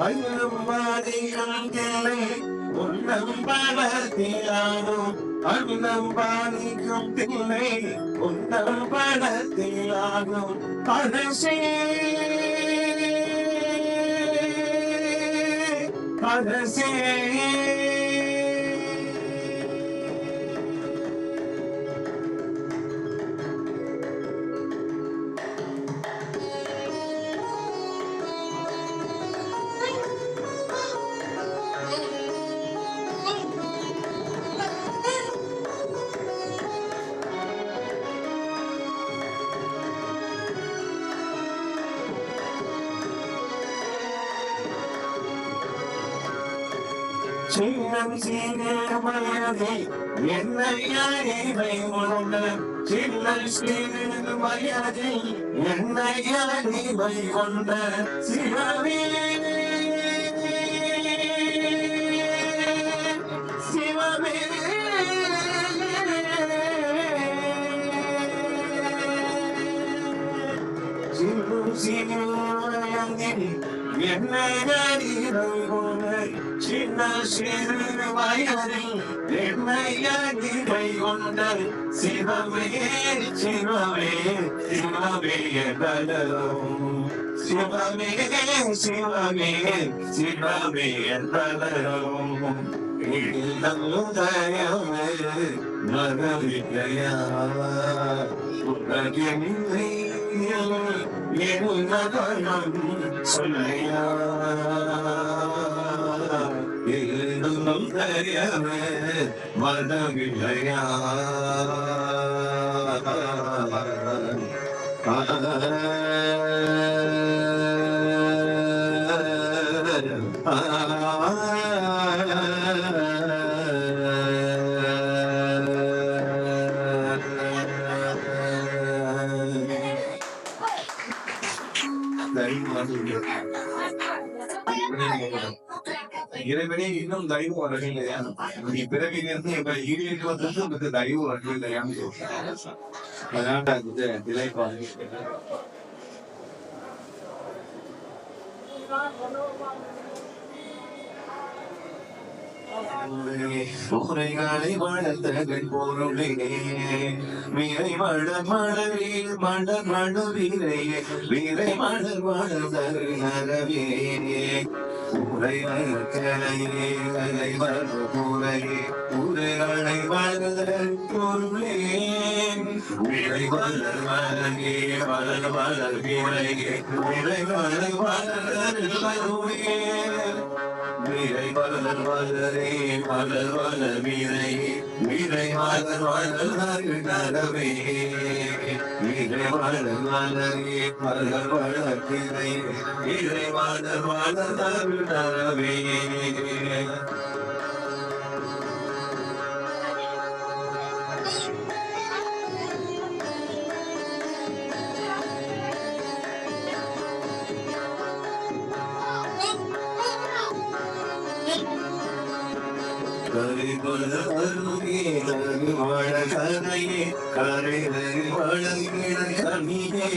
அன்னம் பாடிக்கும் பிள்ளை உன்னம் பழத்திலாகும் அன்னம் பாடிக்கும் பிள்ளை உன்னம் பழத்திலாகும் அரசே அரசே சின்னம் சீனமயதை என்னை அறிவை உணர்ந்த சின்னம் சீனமயதை என்னை அறிவை கொண்ட சிவமே சிவமே சின்னம் சீனமயதை என்னை அறிவை கொண்ட சின்ன சிறு வயதில் என்னை அறிவை கொண்ட சிவமே சிவமே சிவமே என்பதும் சிவமே சிவமே சிவமே என்பதும் தயவு வரவில்லையா உலகினில்லை என்னவனம் சொல்லையா இன்னும் தயவு வரவில்லையா இறைவனே இன்னும் தயவு வரவில்லையா? நீ பிறவிலிருந்து எங்களை ஈடேற்றுவதற்கு தயவு வரவில்லையான்னு சொல்றாங்க. அதனால நிலைப்பாடு உரைகளை வளர்த்தகன் பொருளே வீரை மலர் மலரில் மலர் மழுவிரையே வீரை மலர் வளர்ந்தரு நரவே உரை வளர்க்கலையே கலை வளர்ப்புரையே உரைகளை வளர்தல் பொருளே வீரை வளர் மலரே வளர் வளர் வீரையே உரை வளர் வளர்தல் கருவே வீரை வளர் வளரே வளர் வளர் வீரை வீரை வளர் வளர் நரவே வீரை வளர் வளரே வளர் வளர் வீரை வீரை வளர் வளர் நரவே கரை வளர்கே வாழ கரையே கரை வளர்கிற கனியே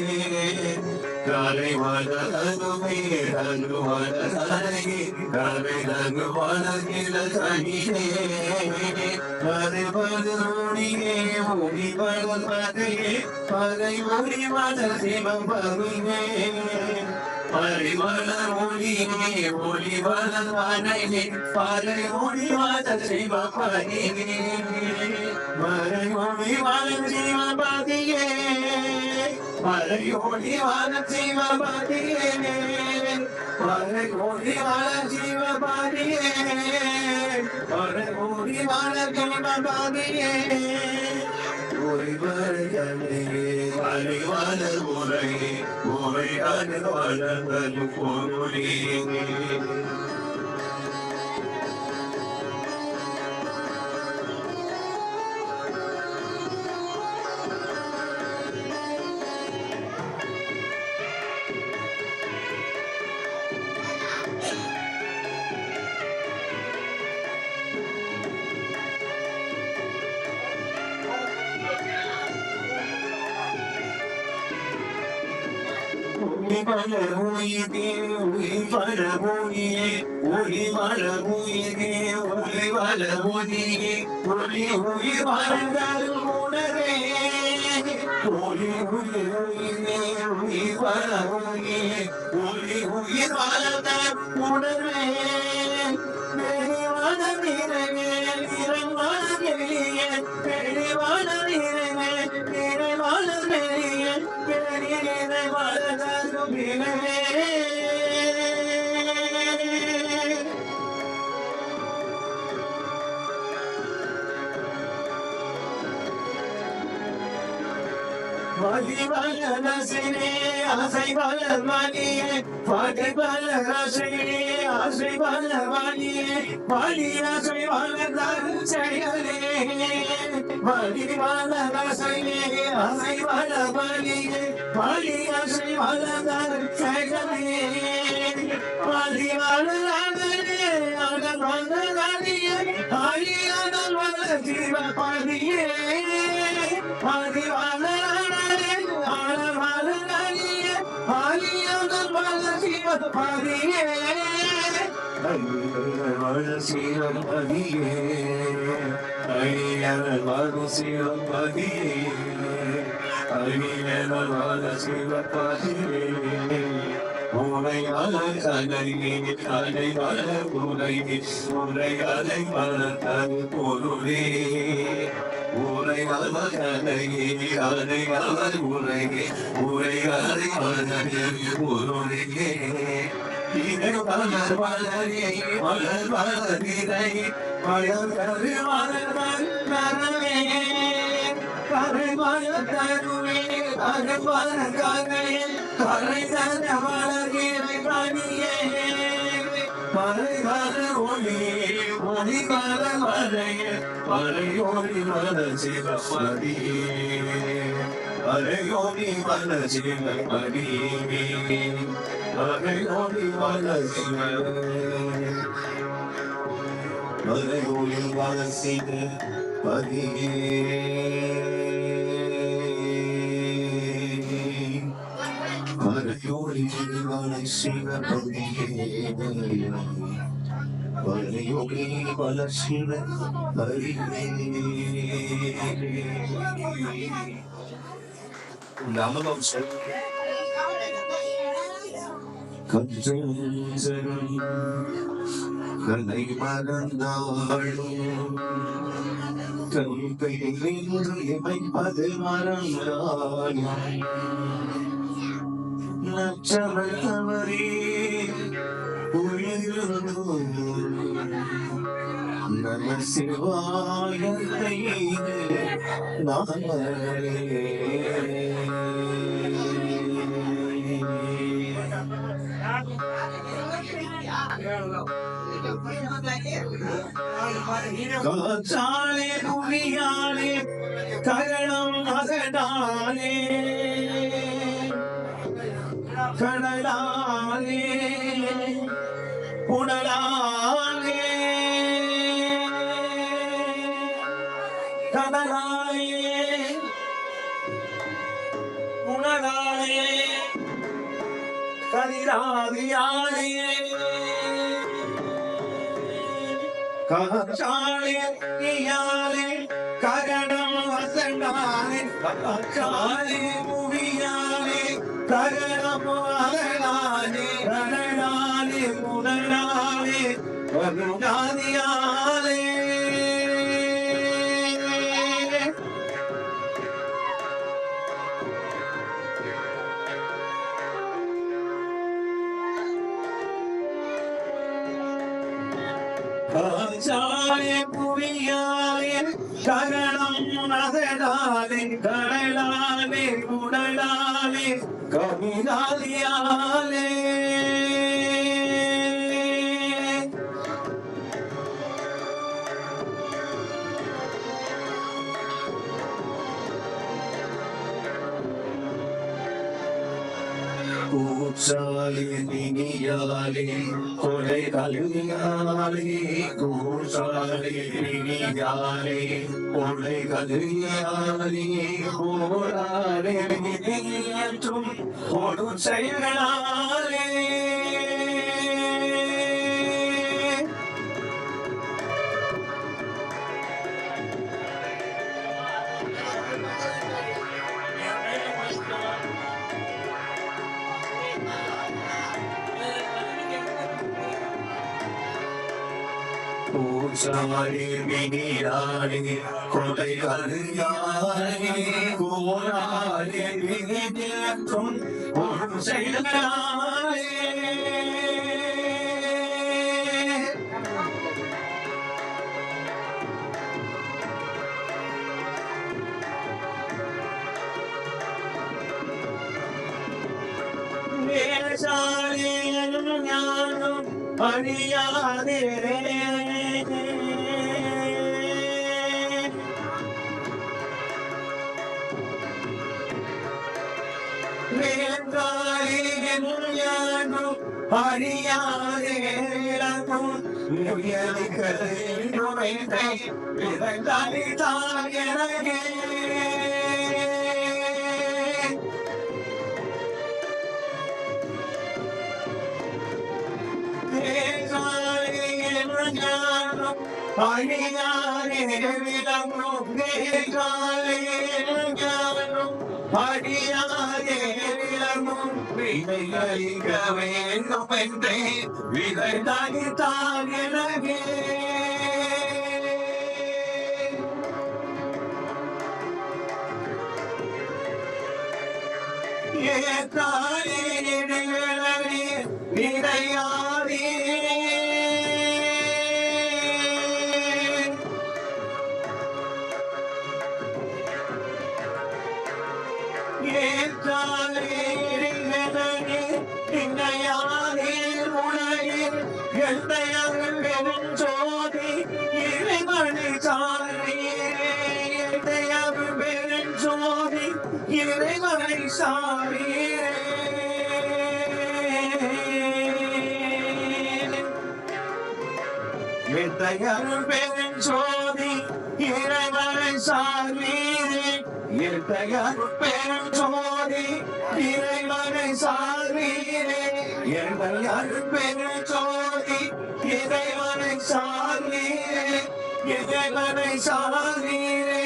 கரை வளருமே வள கரையே கரை வளர்கிற கனியே கரை வளருணியே ஒளி வளர் பகையே பகை ஒளி வளர் சிவம் பகுமே பரிவள ஒளியே ஒளி வளர் பனையே பறை ஒளி வளர் சிவபதியே பறை ஒளி வளர் சிவபதியே பறை ஒளி வளர் சிவபதியே பறை ஒளி வளர் சிவபதியே பறை ஒளி வளர் சிவபதியே வளர் உரையே உரை அது வளர்ந்தது பொருளே வளர்வுயிரே ஒளி வளர்வுயிரே ஒளி வளர்வுயிரே ஒளி வளர்வுயிரே ஒளி உயிர் வளர்ந்தாலும் உணரே ஒளி உயிரே உயிர் வளர்வுயிரே ஒளி உயிர் வளர்ந்தால் உணரே பெரிவான நிறைவே நிறைவான வெளியே பெரிவான நிறைவே நிறைவான வெளியே பெரிய வளர்ந்தாலும் வினவே வலி வளர் ரசினே ஆசை வளர் மணியே வலி வளர் ரசினே ஆசை வளர் மணியே வலி ஆசை வளர்ந்தால் செயலே வலி வளர் ரசினே ஆசை வளர் மணியே வலி ஆசை வளர்ந்தால் செயலே வலி வளர் அகலே அகல் வளர் அடியே ஆழி அகல் வளர் ஜீவபதியே வலி வளர் சிவபதியே வளர் சிவபதியே அழியவர் வளர் சிவபதியே அழியவர் வளர் சிவபதியே உரை வளர் கலையே கலை வளர் உரையே உரை அலை வளர் தரு பொருளே உரை வளர் கலையே கலை வளர் உரையே உரை அலை வளர் பொருளே வளர் வளரே வளர் வளரிரை வளர் கரு வளர் நரவே கரை வளர் தருவே கரு வளர் கரையே கரை தர வளர்கிறை பணியே பறை வளர் ஒளியே ஒளி வளர் வரையே பறை ஒளி வளர் சிவபதியே பறை ஒளி வளர் சிவபதியே மறையோடி வளர்சிவ மறையோடி வளர்சிவ பதியே மறையோடி வளர்சிவ பதியே மறையோடி வளர்சிவ பதியே நாமம் கஞ்சரும் கலை மறந்தாளும் கல்கை நின்று இமைப்பது மறந்தாள் நச்சவள் தவறே உயிர்ந்தோம் நம சிவாயத்தை நாமரே காற்றாலே புவியாலே கரணம் அகடாலே கடலாலே புனலாலே கடலாலே புனலாலே கதிராதியாலே காற்றாலே நீயாலே கரணம் வசண்டாலே காற்றாலே புவியாலே கரணம் அகலாலே கடலாலே புனலாலே கதிராதியாலே காற்றாலே புவியாலே கரணம் நகடாலே கடலாலே உடலாலே கவிதாலியாலே கூச்சாலே நீயாலே கொலை கல்வியாலே கூச்சாலே நீயாலே கொலை கல்வியாலே போராலே நீயற்றும் ஒரு செயலாலே கூச்சாலே நீயாலே கொலை கல்வியாலே போராலே நீயற்றும் ஒரு செயலாலே வேஷாலே ஞானம் அறியாதே வேங்காலே ஞானம் அறியாதே விதங்காலே தான் எனகே அடியாரே விளங்கும் வேகாலே ஞானம் அடியாரே விளங்கும் விதையளிக்க வேண்டும் என்றே விதை தனித்தான் எனகே ஏற்றாலே விதையாரே ஜோதி இறைவனை சாரியே எந்தையருள் பெருஞ்சோதி இறைவனை சார்வீரே எந்தையருள் பெருஞ்சோதி இறைவனை சார்வீரே எந்தையருள் பெருஞ்சோதி இறைவனை சார்வீரே இறைவனை சார்வீரே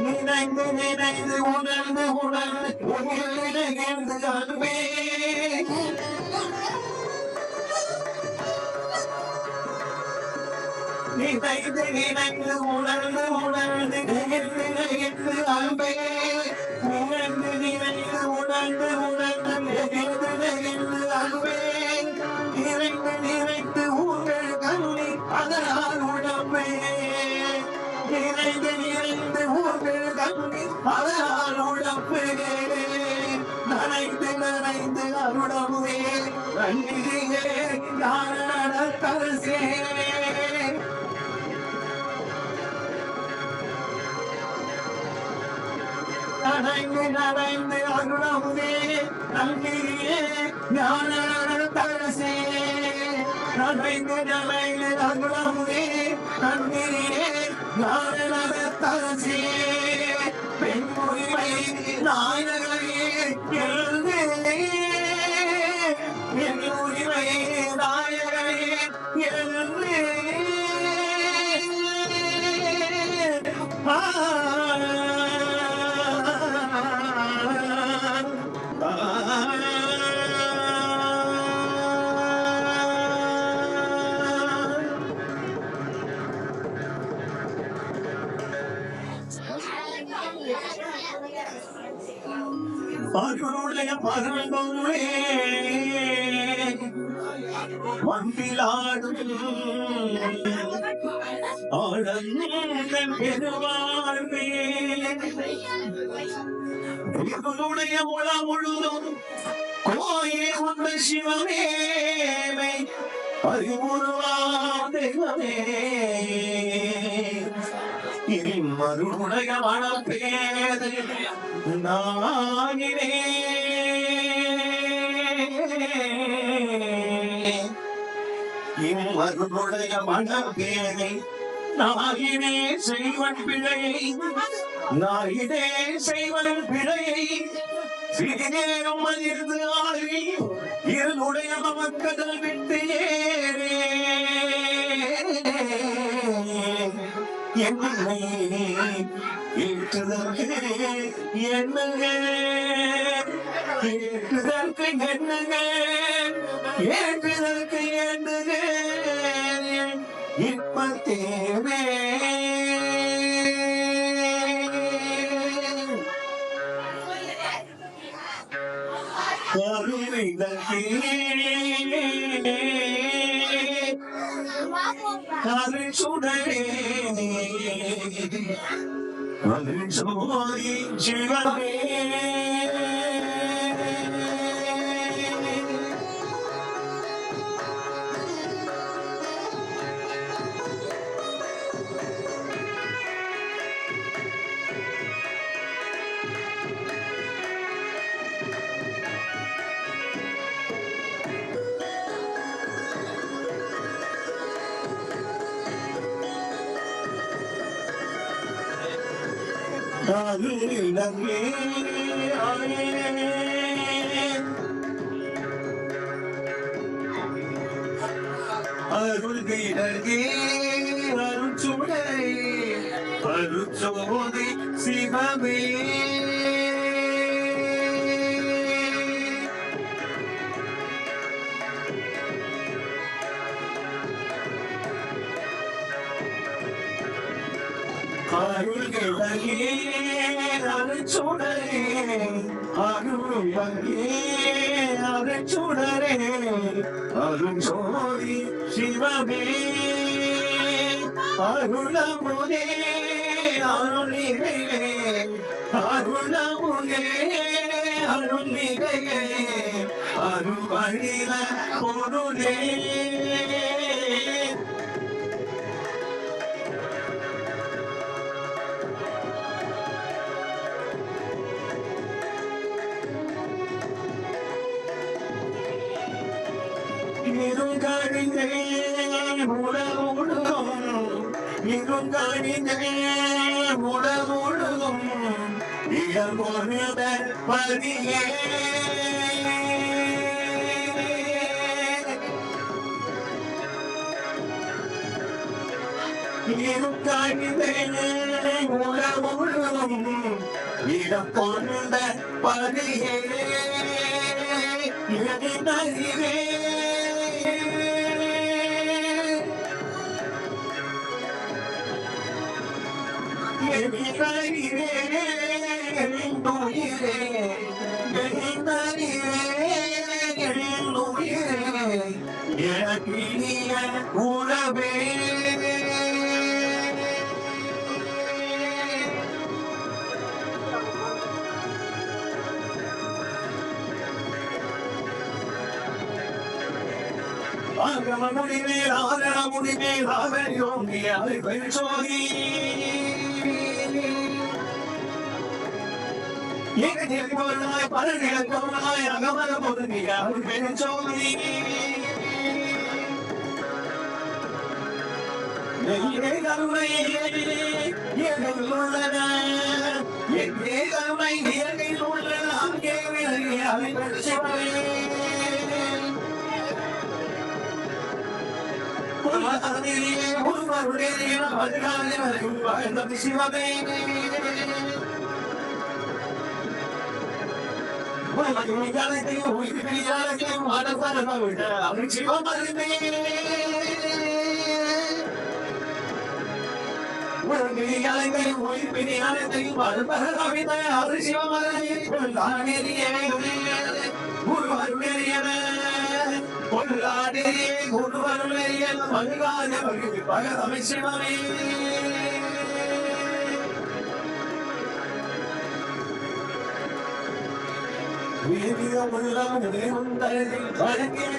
நினைந்து நினைந்து உணர்ந்து உணர்ந்து உயிரிழந்து அன்பே நினைந்து நினைந்து உணர்ந்து உணர்ந்து உயிரிழந்து அன்பே உணர்ந்து நினைந்து உணர்ந்து உணர்ந்து உயிரிழந்து அன்பே நிறைந்து நிறைந்து உங்கள் கண்ணி அதனால் உடம்பே நிறைந்து நிறைந்து உங்கள் கண்ணி அதனால் உடம்பே நனைந்து நனைந்து அருடமுவே நன்றியே ஞான கரசே நனைந்து நனைந்து அருடமுவே நன்றியே ஞான கரசே நனைந்து நனைந்து அருடமுவே நன்றியே ஞானதரசே பெண் உரிமை நாயகரே எழுந்தே என் உரிமை நாயகரே எழுந்தே அருளுடைய பரம்பொருளே மந்திலாடும் ஆனந்தம் பெருவாழ்வே உங்களுடைய முழா முழுதும் கோயே உந்த சிவமேமை அறிவுருவா தெய்வமே மருடைய மனப்பேது நாயினே இம்மருடைய மனப்பேதை நாயினே செய்வன் பிழையை நாயினே செய்வன் பிழையை சிறிதேனும் அதிர்ந்து ஆகி இருளுடைய மக்கள் விட்டு ஏறே என்னை ஏற்றுதற்கு என்னங்க ஏற்றுதற்கு என்னங்க ஏற்றுதற்கு என்னங்க இப்ப தேவே சுடரே சோதி சிவமே அருள்கிடகே அருட்சுடரே அருட்சோதி சிவமே அருள்கிடகே அருட்சுடரே அருள்கிடகே அருட்சுடரே அருட்சோதி சிவமே அருளமுதே அருளிகையே அருளமுதே அருளிகையே அருள்வழில பொருளே. இருங்கணிந்தே முழமுழுதும் இருங்கணிந்தே முழமுழுதும் இடமொழுத பதியே இருங்கணிந்தே முழமுழுதும் இடமொழுத பதியே இடனறிவே உறவே முடிமேல் ஆரண முடிமேல் அவன் யோகி அதை பெருசோதி பொருளாய் பல நிலப்பொருளாய் அகமர பொருந்திய அவர் பெருசோதி உள்ளன எங்கே கருணை இயற்கையில் உள்ளன அங்கே விலகி அதை பெருசோதி சிவமே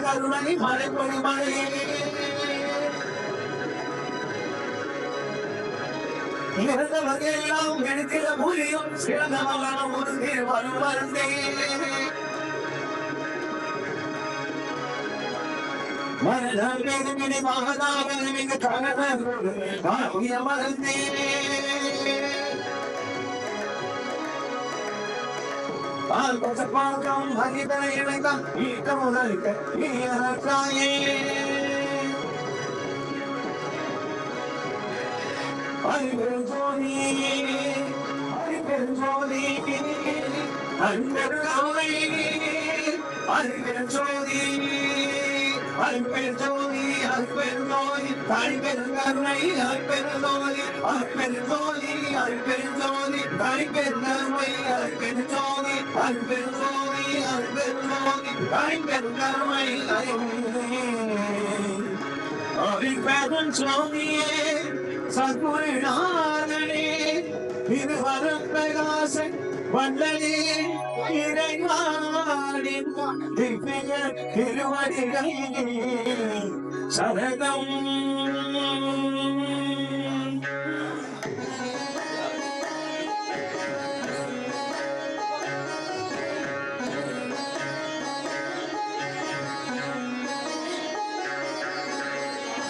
கருணை மலைப்பொழி மழையே இறந்தவர்களெல்லாம் எடுக்கிற மொழியும் சிறந்த மகனம் ஒரு வரும் வருந்தே மரணம் வேதமினி மகதாவன் மிக ககனம் மருந்தே பால்கம் ஹரிதர இணைந்தான் ஈட்ட முதலிக்க ஈரக்காயே அன்பெருஞ்சோதி அன்பெருஞ்சோதி அன்பெருங்கோவை அன்பெருஞ்சோதி அன்பெருஞ்சோதி அன்பெருங்கோதி அன்பெருங்கருணை அன்பெருந்தோதி அன்பெருஞ்சோதி அன்பெருஞ்சோதி அன்பெருங்கருணை அன்பெருஞ்சோதி அன்பெருஞ்சோதி அன்பெருஞ்சோதி அன்பெருங்கருணை அன்பெருஞ்சோதியே சத்குருநாதனே திருவரம் பிரகாசன் வல்லனே இறைவானின் திவ்ய திருவடிகள் சரணம்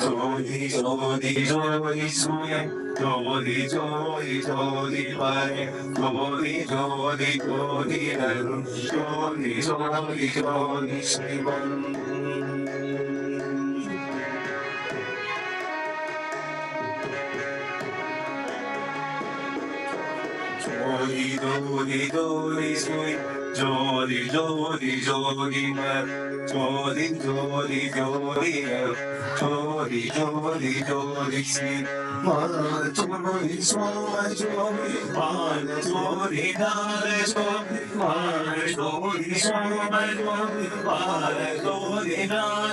ஜோதி ஜோதி ஜோதி சூயம் ஜோதி ஜோதி ஜோதி பாய ஜோதி ஜோதி ஜோதி அருள் ஜோதி ஜோதி ஜோதி சிவம் ஜோதி ஜோதி ஜோதி சூயம் ஜோதி ஜோதி ஜோதி ஜோதி ஜோதி ஜோதி ஜோதி ஜோதி ஜோதி ஸ்ரீ ஜோதி ஜோதி ஜோதி நார ஜோதி ஜோதி ஜோதி நார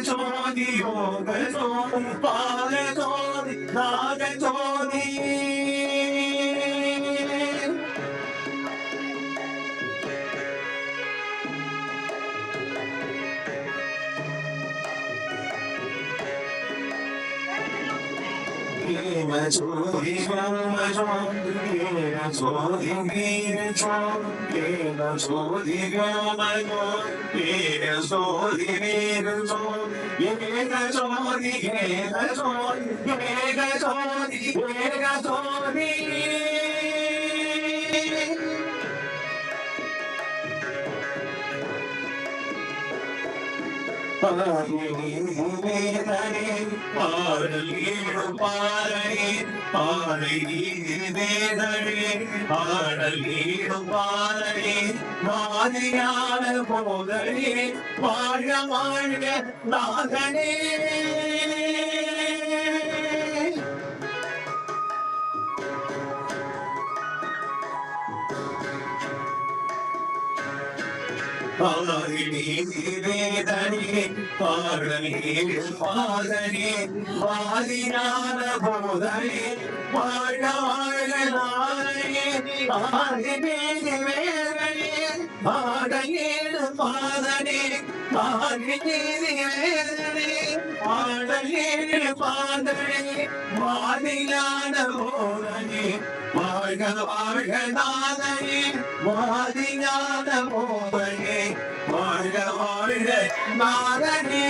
ஜோதி யோக ஜோதி பால ஜோதி நாக ஜோதி மாதிரியான போதனே வாழ்க வாழ்க நாகனே வேதனே பாடனே பாதனே மாதிரியான போதனே வாழ்க வாழ்க நாகனே வேதனே பாடனேடு பாதனே வேதனே பாடனேடு பாதனே மாதிரியான போதனே வாழ்க வாழ்க நாதனே மாதிரியான போதனே வாழ்க வாழ்க நாதனே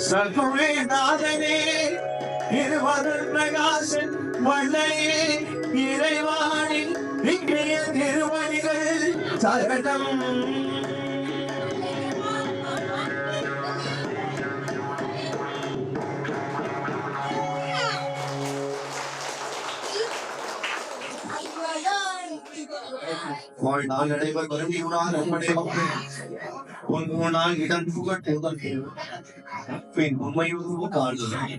சகுவே நாதனே இருவருள் பிரகாசன் வள்ளையே இறைவானின் இன்றைய திருவடிகள் சகடம் வாழ்நாள் அடைவர் வருந்தியுனார் ஒன்றுனால் இடம் புகட்டுதல் பின் உண்மையுருவு காணுதல்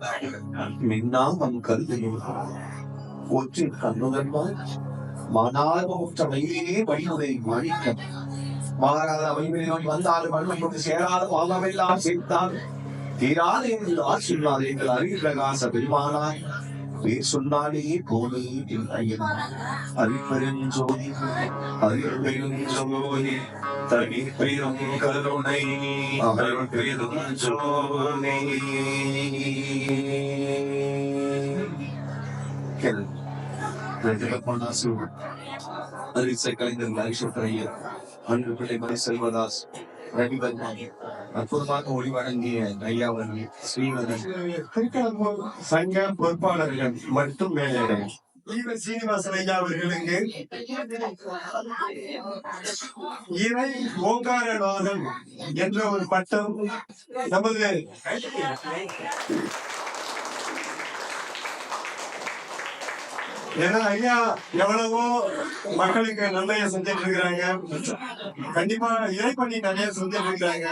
மின்னாம் நம் கருதையும் ஒற்றின் கண்ணுதல்வாய் மானார்மையிலே வழிமுறை மாணிக்கம் மாறாத அவைகளை நோய் வந்தாலும் வன்மை கொண்டு சேராத பாவமெல்லாம் சேர்த்தால் தீராத என்று ஆசிர்வாத எங்கள் அறிவு பிரகாச பெருமானாய் பேர் சொன்னாலே போலே அறிப்பெருஞ்சோதி அறிப்பெருஞ்சோதி தனி பெரும் கருணை பெருஞ்சோதி அரிசை கலைஞர் ஐஸ்வர்யா அன்பு பிள்ளை மணி செல்வதாஸ் ரவிவர்மன் அற்புதமாக ஒளி வழங்கிய ஐயா அவர்கள் ஸ்ரீவரன் சங்க பொறுப்பாளர்கள் மற்றும் மேலிடம் சீனிவாசன் ஐயா அவர்களுக்கு இறை ஓங்காரநாதன் என்ற ஒரு பட்டம் நமது ஏன்னா ஐயா எவ்வளவோ மக்களுக்கு நன்மையை செஞ்சுட்டு இருக்கிறாங்க. கண்டிப்பா இறைப்பணி நிறைய செஞ்சுட்டு இருக்கிறாங்க.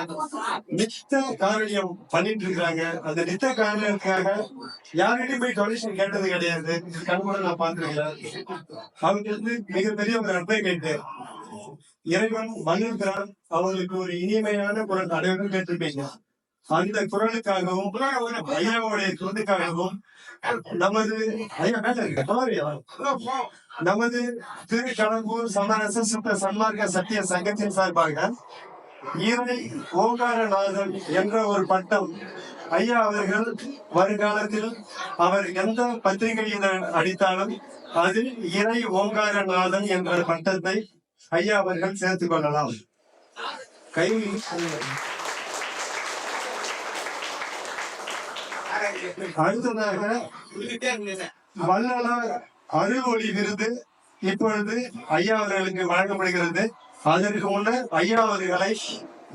நித்த காரணியம் பண்ணிட்டு இருக்கிறாங்க. அந்த நித்த காரணத்துக்காக யார்கிட்டையும் போய் டொனேஷன் கேட்டது கிடையாது. கண்கூட நான் பார்த்திருக்கிறேன். அவங்க வந்து மிகப்பெரிய ஒரு நன்மை கேட்டு இறைவன் மன்னிக்கிறான். அவங்களுக்கு ஒரு இனிமையான குரல் அனைவரும் கேட்டிருப்பீங்க. அந்த குரலுக்காகவும் ஐயாவுடைய குரலுக்காகவும் நமது நமது திருக்கடம்பூர் சமரச சுத்த சன்மார்க்க சத்திய சங்கத்தின் சார்பாக இறை ஓங்காரநாதன் என்ற ஒரு பட்டம் ஐயா அவர்கள் வருங்காலத்தில் அவர் எந்த பத்திரிகையில் அடித்தாலும் அதில் இறை ஓங்காரநாதன் என்ற பட்டத்தை ஐயா அவர்கள் சேர்த்துக் கொள்ளலாம். கை அடுத்ததாக வள்ளலார் அருள் ஒளி விருது இப்பொழுது ஐயா அவர்களுக்கு வழங்கப்படுகிறது. அதற்கு முன்னர் ஐயா அவர்களை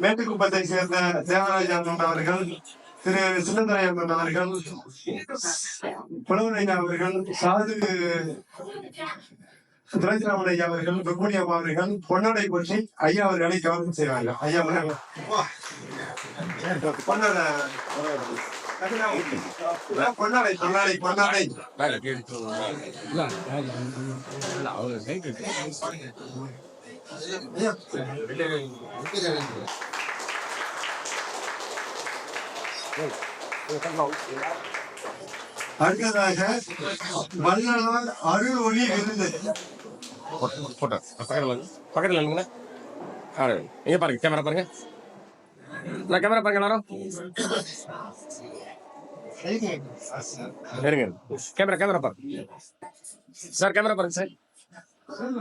மேட்டுக்குப்பத்தை சேர்ந்த தேவராஜன் அவர்கள், திரு சின்னந்தரையன் அவர்கள், புலவரையா அவர்கள், சாது துரைசிராமன் ஐயா அவர்கள், ருக்மணி அம்மா அவர்கள் பொன்னாடை பற்றி ஐயா அவர்களை கவனம் செய்வார்கள். ஐயா அவர்கள் பொன்னாடை பொன்னாடை பொன்னாடை அடுத்ததாக வள்ளலார் அருள் ஒளி விருது பக்கத்துல பாருங்க கேமரா பாருங்க. நான் கேமரா பாருங்க எல்லாரும். இருங்க. கேமரா பாருங்க சார். கேமரா பாருங்க சார்.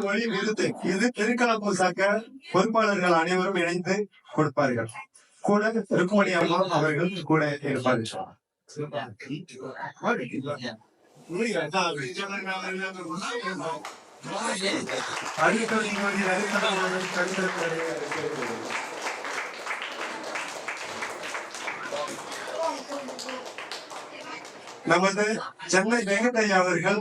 வழி நிறுத்து. இது திருக்கலப்பு சாக்க பொறுப்பாளர்கள் அனைவரும் இணைந்து கொடுப்பார்கள். கூட ருக்குமணி அம்மா அவர்கள் கூட இருப்பார்கள். நமது சென்னை வெங்கடையா அவர்கள்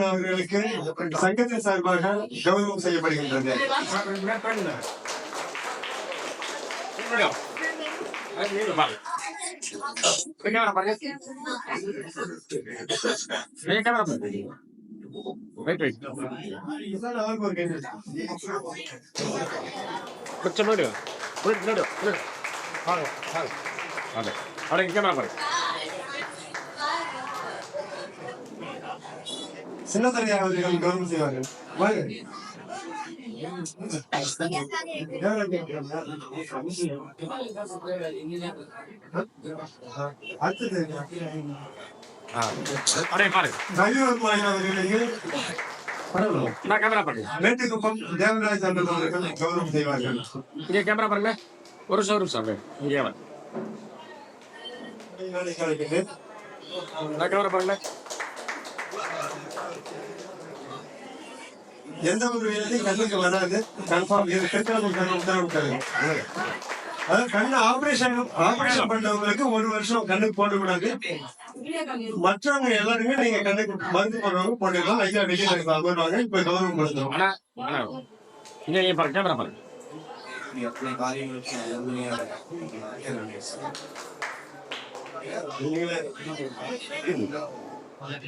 அவர்களுக்கு சங்கத்தின் சார்பாக கௌரவம் செய்யப்படுகின்றது. சின்னத்தரையா அவர்கள் கௌரவம் செய்வார்கள். மேட்டுக்குப்பம் தேவராஜ் அவர்கள் கௌரவம் செய்வார்கள். இங்க கேமரா பாருங்க. ஒரு நிமிஷம் இங்கே கேமரா பாருங்க. எந்த ஒரு வேலையும் கண்ணுக்கு வராது. கன்ஃபார்ம் இது உத்தரவிட்டாங்க. அதாவது கண்ணு ஆபரேஷன் பண்ணவங்களுக்கு 1 வருஷம் கண்ணுக்கு போடக்கூடாது. மற்றவங்க எல்லாருமே நீங்க கண்ணுக்கு மருந்து போடுறவங்க போட்டுக்கலாம். ஐயா வெளியே வருவாங்க. இப்ப கௌரவம் கொடுத்தோம். கேமரா பாருங்க. நீங்களே